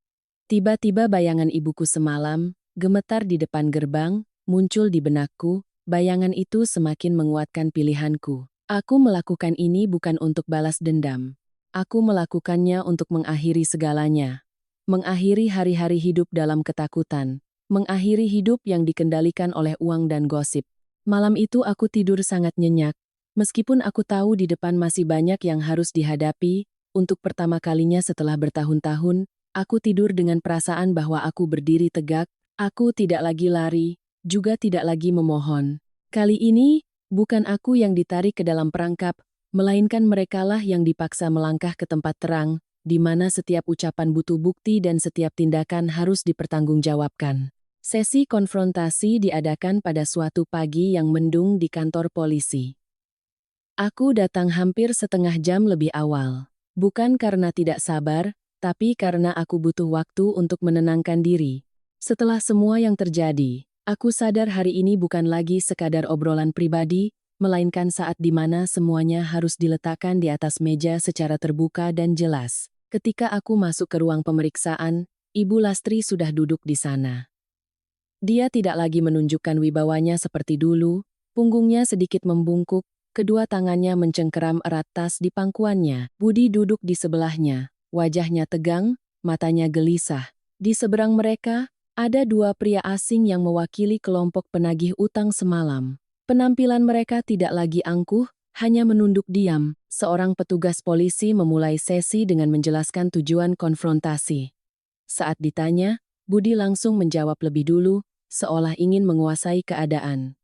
Tiba-tiba bayangan ibuku semalam, gemetar di depan gerbang, muncul di benakku. Bayangan itu semakin menguatkan pilihanku. Aku melakukan ini bukan untuk balas dendam. Aku melakukannya untuk mengakhiri segalanya. Mengakhiri hari-hari hidup dalam ketakutan. Mengakhiri hidup yang dikendalikan oleh uang dan gosip. Malam itu aku tidur sangat nyenyak. Meskipun aku tahu di depan masih banyak yang harus dihadapi, Untuk pertama kalinya setelah bertahun-tahun, aku tidur dengan perasaan bahwa aku berdiri tegak, aku tidak lagi lari, juga tidak lagi memohon. Kali ini, bukan aku yang ditarik ke dalam perangkap, melainkan merekalah yang dipaksa melangkah ke tempat terang, di mana setiap ucapan butuh bukti dan setiap tindakan harus dipertanggungjawabkan. Sesi konfrontasi diadakan pada suatu pagi yang mendung di kantor polisi. Aku datang hampir setengah jam lebih awal. Bukan karena tidak sabar, tapi karena aku butuh waktu untuk menenangkan diri. Setelah semua yang terjadi, aku sadar hari ini bukan lagi sekadar obrolan pribadi, melainkan saat di mana semuanya harus diletakkan di atas meja secara terbuka dan jelas. Ketika aku masuk ke ruang pemeriksaan, Ibu Lastri sudah duduk di sana. Dia tidak lagi menunjukkan wibawanya seperti dulu, punggungnya sedikit membungkuk, kedua tangannya mencengkeram erat tas di pangkuannya. Budi duduk di sebelahnya, wajahnya tegang, matanya gelisah. Di seberang mereka, ada dua pria asing yang mewakili kelompok penagih utang semalam. Penampilan mereka tidak lagi angkuh, hanya menunduk diam. Seorang petugas polisi memulai sesi dengan menjelaskan tujuan konfrontasi. Saat ditanya, Budi langsung menjawab lebih dulu, seolah ingin menguasai keadaan.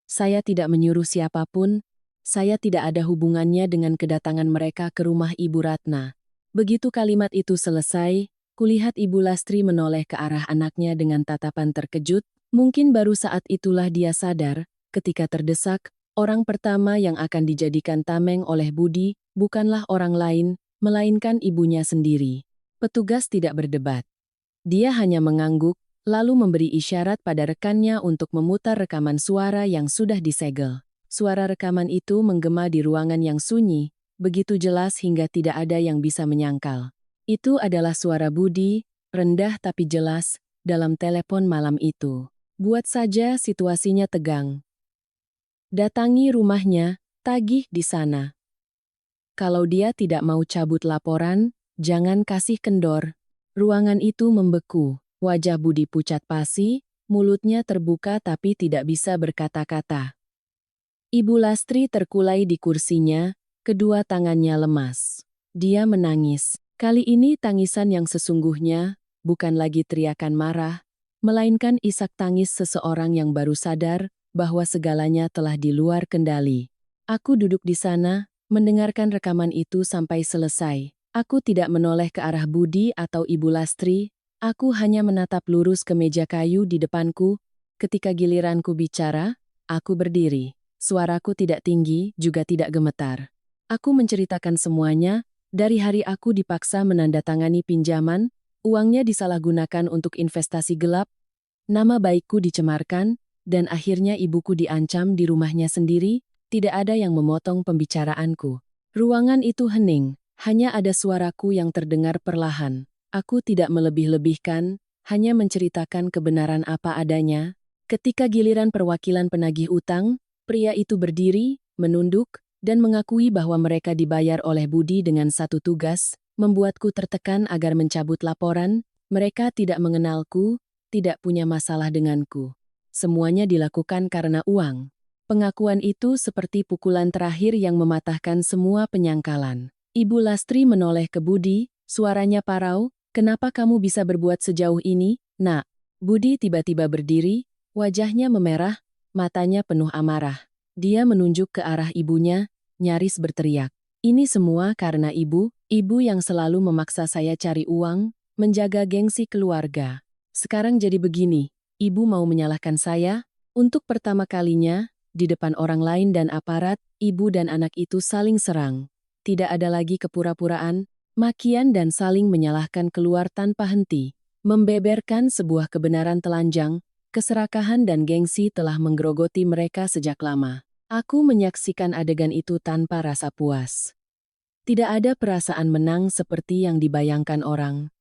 Saya tidak menyuruh siapapun, saya tidak ada hubungannya dengan kedatangan mereka ke rumah Ibu Ratna. Begitu kalimat itu selesai, kulihat Ibu Lastri menoleh ke arah anaknya dengan tatapan terkejut, mungkin baru saat itulah dia sadar, ketika terdesak, orang pertama yang akan dijadikan tameng oleh Budi, bukanlah orang lain, melainkan ibunya sendiri. Petugas tidak berdebat. Dia hanya mengangguk, lalu memberi isyarat pada rekannya untuk memutar rekaman suara yang sudah disegel. Suara rekaman itu menggema di ruangan yang sunyi, begitu jelas hingga tidak ada yang bisa menyangkal. Itu adalah suara Budi, rendah tapi jelas, dalam telepon malam itu. Buat saja situasinya tegang. Datangi rumahnya, tagih di sana. Kalau dia tidak mau cabut laporan, jangan kasih kendor. Ruangan itu membeku, wajah Budi pucat pasi, mulutnya terbuka tapi tidak bisa berkata-kata. Ibu Lastri terkulai di kursinya, kedua tangannya lemas. Dia menangis. Kali ini tangisan yang sesungguhnya, bukan lagi teriakan marah, melainkan isak tangis seseorang yang baru sadar bahwa segalanya telah di luar kendali. Aku duduk di sana, mendengarkan rekaman itu sampai selesai. Aku tidak menoleh ke arah Budi atau Ibu Lastri, aku hanya menatap lurus ke meja kayu di depanku. Ketika giliranku bicara, aku berdiri. Suaraku tidak tinggi, juga tidak gemetar. Aku menceritakan semuanya, dari hari aku dipaksa menandatangani pinjaman, uangnya disalahgunakan untuk investasi gelap, nama baikku dicemarkan, dan akhirnya ibuku diancam di rumahnya sendiri, tidak ada yang memotong pembicaraanku. Ruangan itu hening, hanya ada suaraku yang terdengar perlahan. Aku tidak melebih-lebihkan, hanya menceritakan kebenaran apa adanya. Ketika giliran perwakilan penagih utang, pria itu berdiri, menunduk, dan mengakui bahwa mereka dibayar oleh Budi dengan satu tugas, membuatku tertekan agar mencabut laporan. Mereka tidak mengenalku, tidak punya masalah denganku. Semuanya dilakukan karena uang. Pengakuan itu seperti pukulan terakhir yang mematahkan semua penyangkalan. Ibu Lastri menoleh ke Budi, suaranya parau, "Kenapa kamu bisa berbuat sejauh ini, Nak?" Budi tiba-tiba berdiri, wajahnya memerah, matanya penuh amarah. Dia menunjuk ke arah ibunya, nyaris berteriak. "Ini semua karena ibu yang selalu memaksa saya cari uang, menjaga gengsi keluarga. Sekarang jadi begini, ibu mau menyalahkan saya?" Untuk pertama kalinya, di depan orang lain dan aparat, ibu dan anak itu saling serang. Tidak ada lagi kepura-puraan, makian dan saling menyalahkan keluar tanpa henti, membeberkan sebuah kebenaran telanjang. Keserakahan dan gengsi telah menggerogoti mereka sejak lama. Aku menyaksikan adegan itu tanpa rasa puas. Tidak ada perasaan menang seperti yang dibayangkan orang.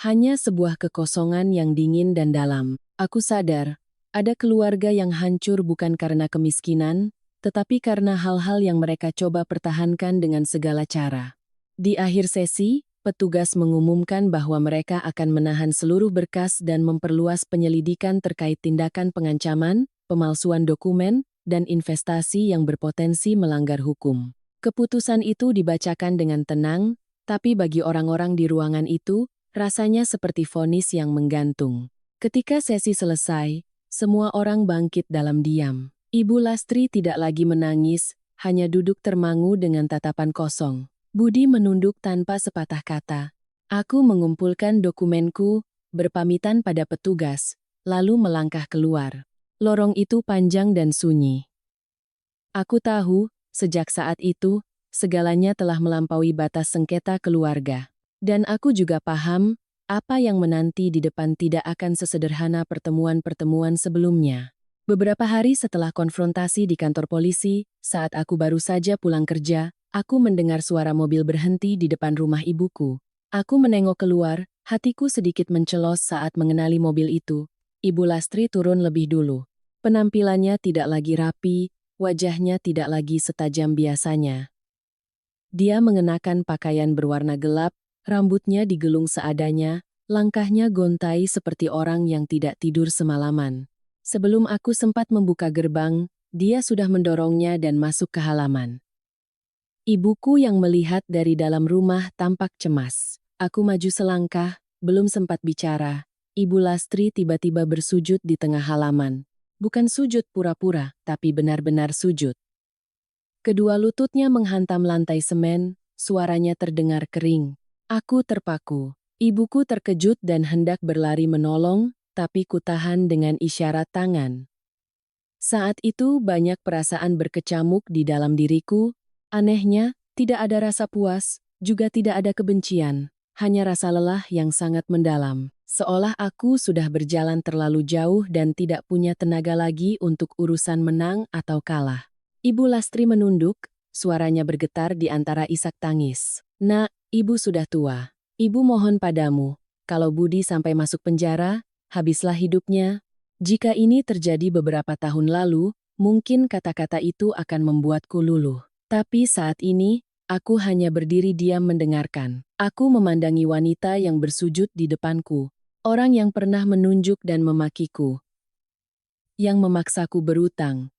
Hanya sebuah kekosongan yang dingin dan dalam. Aku sadar, ada keluarga yang hancur bukan karena kemiskinan, tetapi karena hal-hal yang mereka coba pertahankan dengan segala cara. Di akhir sesi, petugas mengumumkan bahwa mereka akan menahan seluruh berkas dan memperluas penyelidikan terkait tindakan pengancaman, pemalsuan dokumen, dan investasi yang berpotensi melanggar hukum. Keputusan itu dibacakan dengan tenang, Tapi bagi orang-orang di ruangan itu, rasanya seperti vonis yang menggantung. Ketika sesi selesai, semua orang bangkit dalam diam. Ibu Lastri tidak lagi menangis, hanya duduk termangu dengan tatapan kosong. Budi menunduk tanpa sepatah kata. Aku mengumpulkan dokumenku, berpamitan pada petugas, lalu melangkah keluar. Lorong itu panjang dan sunyi. Aku tahu, sejak saat itu, segalanya telah melampaui batas sengketa keluarga. Dan aku juga paham, apa yang menanti di depan tidak akan sesederhana pertemuan-pertemuan sebelumnya. Beberapa hari setelah konfrontasi di kantor polisi, saat aku baru saja pulang kerja, aku mendengar suara mobil berhenti di depan rumah ibuku. Aku menengok keluar, hatiku sedikit mencelos saat mengenali mobil itu. Ibu Lastri turun lebih dulu. Penampilannya tidak lagi rapi, wajahnya tidak lagi setajam biasanya. Dia mengenakan pakaian berwarna gelap, rambutnya digelung seadanya, langkahnya gontai seperti orang yang tidak tidur semalaman. Sebelum aku sempat membuka gerbang, dia sudah mendorongnya dan masuk ke halaman. Ibuku yang melihat dari dalam rumah tampak cemas. Aku maju selangkah, belum sempat bicara. Ibu Lastri tiba-tiba bersujud di tengah halaman. Bukan sujud pura-pura, tapi benar-benar sujud. Kedua lututnya menghantam lantai semen, suaranya terdengar kering. Aku terpaku. Ibuku terkejut dan hendak berlari menolong, tapi kutahan dengan isyarat tangan. Saat itu banyak perasaan berkecamuk di dalam diriku. Anehnya, tidak ada rasa puas, juga tidak ada kebencian. Hanya rasa lelah yang sangat mendalam. Seolah aku sudah berjalan terlalu jauh dan tidak punya tenaga lagi untuk urusan menang atau kalah. Ibu Lastri menunduk, suaranya bergetar di antara isak tangis. Nak, ibu sudah tua. Ibu mohon padamu, kalau Budi sampai masuk penjara, habislah hidupnya. Jika ini terjadi beberapa tahun lalu, mungkin kata-kata itu akan membuatku luluh. Tapi saat ini, aku hanya berdiri diam mendengarkan. Aku memandangi wanita yang bersujud di depanku. Orang yang pernah menunjuk dan memakiku. Yang memaksaku berutang.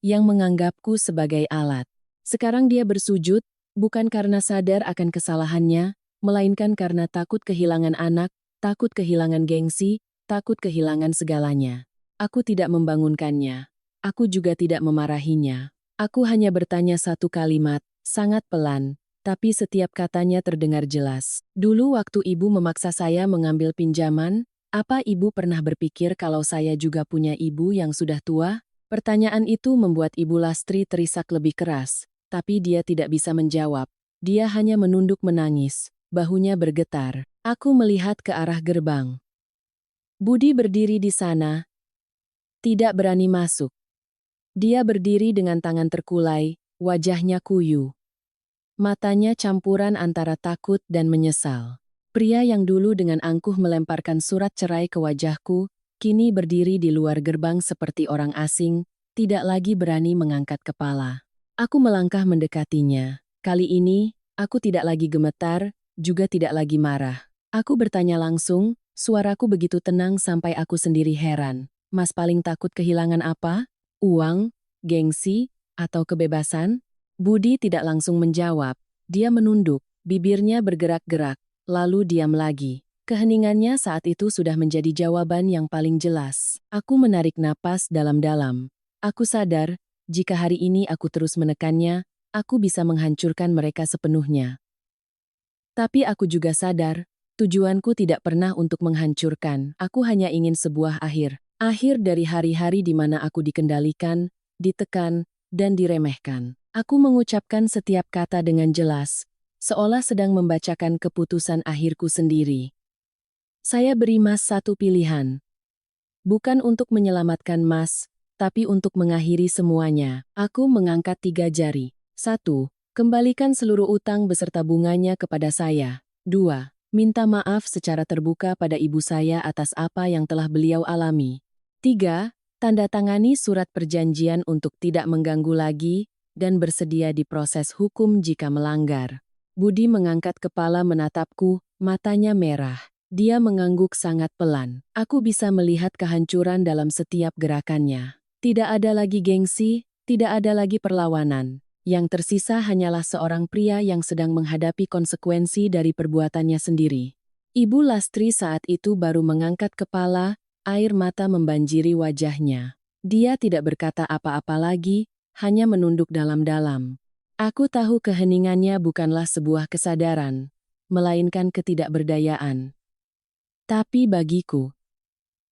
Yang menganggapku sebagai alat. Sekarang dia bersujud, bukan karena sadar akan kesalahannya, melainkan karena takut kehilangan anak, takut kehilangan gengsi, takut kehilangan segalanya. Aku tidak membangunkannya. Aku juga tidak memarahinya. Aku hanya bertanya satu kalimat, sangat pelan, tapi setiap katanya terdengar jelas. Dulu waktu ibu memaksa saya mengambil pinjaman, apa ibu pernah berpikir kalau saya juga punya ibu yang sudah tua? Pertanyaan itu membuat Ibu Lastri terisak lebih keras, tapi dia tidak bisa menjawab. Dia hanya menunduk menangis, bahunya bergetar. Aku melihat ke arah gerbang. Budi berdiri di sana, tidak berani masuk. Dia berdiri dengan tangan terkulai, wajahnya kuyu. Matanya campuran antara takut dan menyesal. Pria yang dulu dengan angkuh melemparkan surat cerai ke wajahku, kini berdiri di luar gerbang seperti orang asing, tidak lagi berani mengangkat kepala. Aku melangkah mendekatinya. Kali ini, aku tidak lagi gemetar, juga tidak lagi marah. Aku bertanya langsung, suaraku begitu tenang sampai aku sendiri heran. Mas paling takut kehilangan apa? Uang, gengsi, atau kebebasan? Budi tidak langsung menjawab. Dia menunduk, bibirnya bergerak-gerak, lalu diam lagi. Keheningannya saat itu sudah menjadi jawaban yang paling jelas. Aku menarik napas dalam-dalam. Aku sadar, jika hari ini aku terus menekannya, aku bisa menghancurkan mereka sepenuhnya. Tapi aku juga sadar, tujuanku tidak pernah untuk menghancurkan. Aku hanya ingin sebuah akhir. Akhir dari hari-hari di mana aku dikendalikan, ditekan, dan diremehkan. Aku mengucapkan setiap kata dengan jelas, seolah sedang membacakan keputusan akhirku sendiri. Saya beri Mas satu pilihan. Bukan untuk menyelamatkan Mas, tapi untuk mengakhiri semuanya. Aku mengangkat 3 jari. 1. Kembalikan seluruh utang beserta bunganya kepada saya. 2. Minta maaf secara terbuka pada ibu saya atas apa yang telah beliau alami. 3. Tanda tangani surat perjanjian untuk tidak mengganggu lagi dan bersedia diproses hukum jika melanggar. Budi mengangkat kepala menatapku, matanya merah. Dia mengangguk sangat pelan. Aku bisa melihat kehancuran dalam setiap gerakannya. Tidak ada lagi gengsi, tidak ada lagi perlawanan. Yang tersisa hanyalah seorang pria yang sedang menghadapi konsekuensi dari perbuatannya sendiri. Ibu Lastri saat itu baru mengangkat kepala, air mata membanjiri wajahnya. Dia tidak berkata apa-apa lagi, hanya menunduk dalam-dalam. Aku tahu keheningannya bukanlah sebuah kesadaran, melainkan ketidakberdayaan. Tapi bagiku,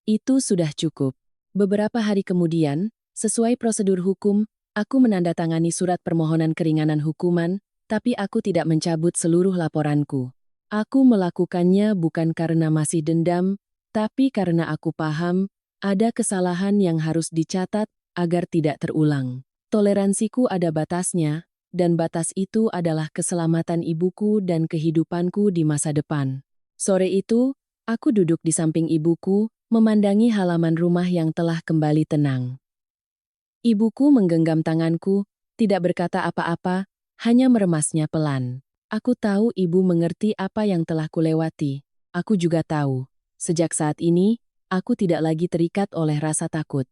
itu sudah cukup. Beberapa hari kemudian, sesuai prosedur hukum, aku menandatangani surat permohonan keringanan hukuman, tapi aku tidak mencabut seluruh laporanku. Aku melakukannya bukan karena masih dendam, tapi karena aku paham, ada kesalahan yang harus dicatat agar tidak terulang. Toleransiku ada batasnya, dan batas itu adalah keselamatan ibuku dan kehidupanku di masa depan. Sore itu, aku duduk di samping ibuku, memandangi halaman rumah yang telah kembali tenang. Ibuku menggenggam tanganku, tidak berkata apa-apa, hanya meremasnya pelan. Aku tahu ibu mengerti apa yang telah kulewati. Aku juga tahu, sejak saat ini, aku tidak lagi terikat oleh rasa takut.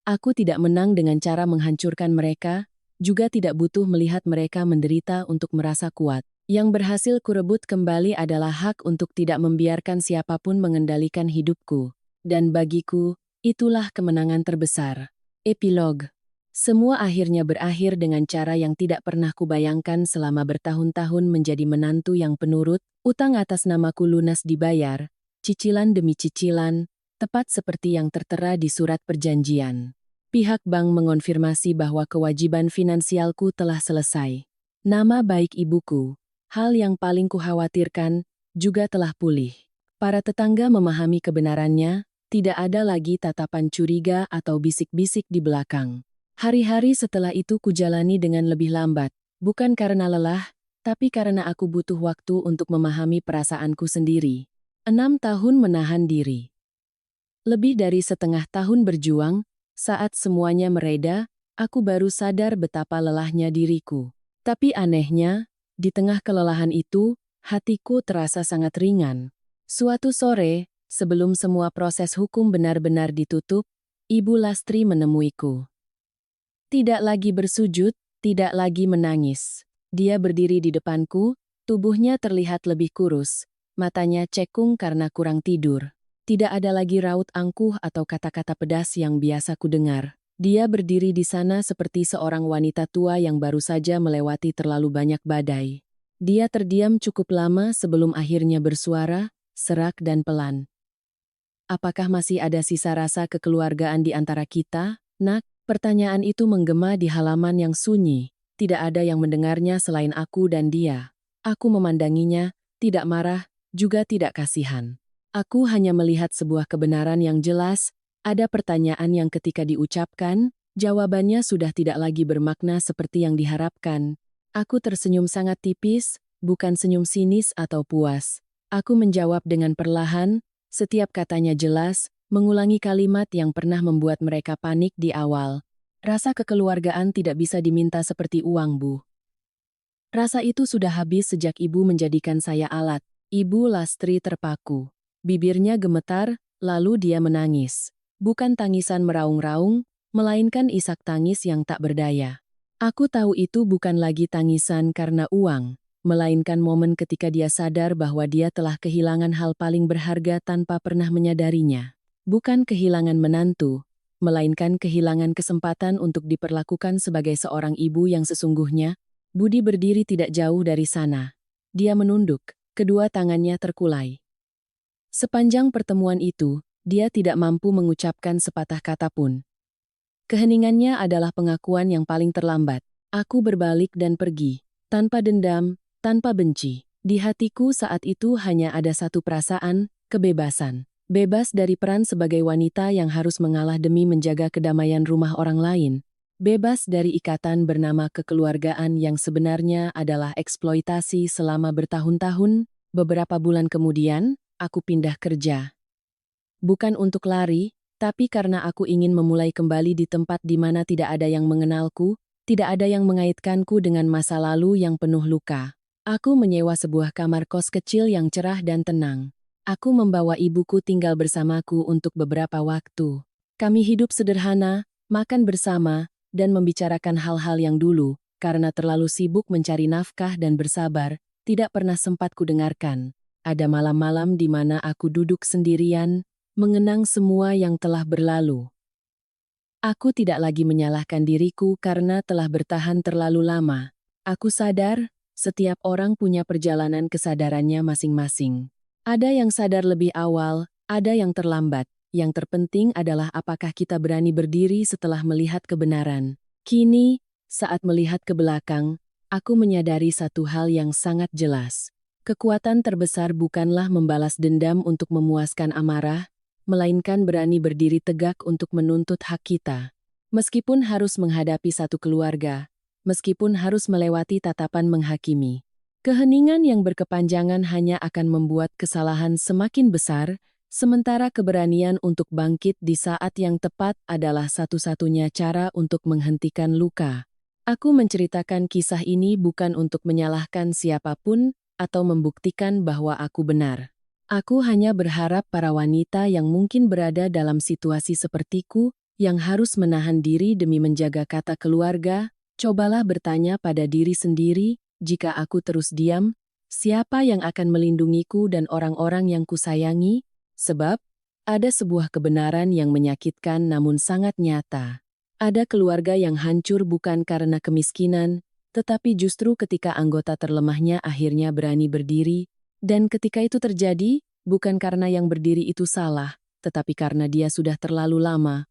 Aku tidak menang dengan cara menghancurkan mereka, juga tidak butuh melihat mereka menderita untuk merasa kuat. Yang berhasil kurebut kembali adalah hak untuk tidak membiarkan siapapun mengendalikan hidupku. Dan bagiku, itulah kemenangan terbesar. Epilog. Semua akhirnya berakhir dengan cara yang tidak pernah kubayangkan selama bertahun-tahun menjadi menantu yang penurut, utang atas namaku lunas dibayar, cicilan demi cicilan, tepat seperti yang tertera di surat perjanjian. Pihak bank mengonfirmasi bahwa kewajiban finansialku telah selesai. Nama baik ibuku, hal yang paling kukhawatirkan, juga telah pulih. Para tetangga memahami kebenarannya, tidak ada lagi tatapan curiga atau bisik-bisik di belakang. Hari-hari setelah itu kujalani dengan lebih lambat, bukan karena lelah, tapi karena aku butuh waktu untuk memahami perasaanku sendiri. 6 tahun menahan diri. Lebih dari setengah tahun berjuang, saat semuanya mereda, aku baru sadar betapa lelahnya diriku. Tapi anehnya, di tengah kelelahan itu, hatiku terasa sangat ringan. Suatu sore, sebelum semua proses hukum benar-benar ditutup, Ibu Lastri menemuiku. Tidak lagi bersujud, tidak lagi menangis. Dia berdiri di depanku, tubuhnya terlihat lebih kurus, matanya cekung karena kurang tidur. Tidak ada lagi raut angkuh atau kata-kata pedas yang biasa kudengar. Dia berdiri di sana seperti seorang wanita tua yang baru saja melewati terlalu banyak badai. Dia terdiam cukup lama sebelum akhirnya bersuara, serak dan pelan. Apakah masih ada sisa rasa kekeluargaan di antara kita, Nak? Pertanyaan itu menggema di halaman yang sunyi. Tidak ada yang mendengarnya selain aku dan dia. Aku memandanginya, tidak marah, juga tidak kasihan. Aku hanya melihat sebuah kebenaran yang jelas, ada pertanyaan yang ketika diucapkan, jawabannya sudah tidak lagi bermakna seperti yang diharapkan. Aku tersenyum sangat tipis, bukan senyum sinis atau puas. Aku menjawab dengan perlahan, setiap katanya jelas, mengulangi kalimat yang pernah membuat mereka panik di awal. Rasa kekeluargaan tidak bisa diminta seperti uang, Bu. Rasa itu sudah habis sejak ibu menjadikan saya alat. Ibu Lastri terpaku. Bibirnya gemetar, lalu dia menangis. Bukan tangisan meraung-raung, melainkan isak tangis yang tak berdaya. Aku tahu itu bukan lagi tangisan karena uang, melainkan momen ketika dia sadar bahwa dia telah kehilangan hal paling berharga tanpa pernah menyadarinya. Bukan kehilangan menantu, melainkan kehilangan kesempatan untuk diperlakukan sebagai seorang ibu yang sesungguhnya. Budi berdiri tidak jauh dari sana. Dia menunduk, kedua tangannya terkulai. Sepanjang pertemuan itu, dia tidak mampu mengucapkan sepatah kata pun. Keheningannya adalah pengakuan yang paling terlambat. Aku berbalik dan pergi, tanpa dendam, tanpa benci. Di hatiku saat itu hanya ada satu perasaan, kebebasan. Bebas dari peran sebagai wanita yang harus mengalah demi menjaga kedamaian rumah orang lain. Bebas dari ikatan bernama kekeluargaan yang sebenarnya adalah eksploitasi selama bertahun-tahun. Beberapa bulan kemudian, aku pindah kerja. Bukan untuk lari, tapi karena aku ingin memulai kembali di tempat di mana tidak ada yang mengenalku, tidak ada yang mengaitkanku dengan masa lalu yang penuh luka. Aku menyewa sebuah kamar kos kecil yang cerah dan tenang. Aku membawa ibuku tinggal bersamaku untuk beberapa waktu. Kami hidup sederhana, makan bersama, dan membicarakan hal-hal yang dulu, karena terlalu sibuk mencari nafkah dan bersabar, tidak pernah sempat kudengarkan. Ada malam-malam di mana aku duduk sendirian, mengenang semua yang telah berlalu. Aku tidak lagi menyalahkan diriku karena telah bertahan terlalu lama. Aku sadar, setiap orang punya perjalanan kesadarannya masing-masing. Ada yang sadar lebih awal, ada yang terlambat. Yang terpenting adalah apakah kita berani berdiri setelah melihat kebenaran. Kini, saat melihat ke belakang, aku menyadari satu hal yang sangat jelas. Kekuatan terbesar bukanlah membalas dendam untuk memuaskan amarah, melainkan berani berdiri tegak untuk menuntut hak kita. Meskipun harus menghadapi satu keluarga, meskipun harus melewati tatapan menghakimi. Keheningan yang berkepanjangan hanya akan membuat kesalahan semakin besar, sementara keberanian untuk bangkit di saat yang tepat adalah satu-satunya cara untuk menghentikan luka. Aku menceritakan kisah ini bukan untuk menyalahkan siapapun atau membuktikan bahwa aku benar. Aku hanya berharap para wanita yang mungkin berada dalam situasi sepertiku, yang harus menahan diri demi menjaga kata keluarga, cobalah bertanya pada diri sendiri, jika aku terus diam, siapa yang akan melindungiku dan orang-orang yang kusayangi? Sebab, ada sebuah kebenaran yang menyakitkan namun sangat nyata. Ada keluarga yang hancur bukan karena kemiskinan, tetapi justru ketika anggota terlemahnya akhirnya berani berdiri, dan ketika itu terjadi, bukan karena yang berdiri itu salah, tetapi karena dia sudah terlalu lama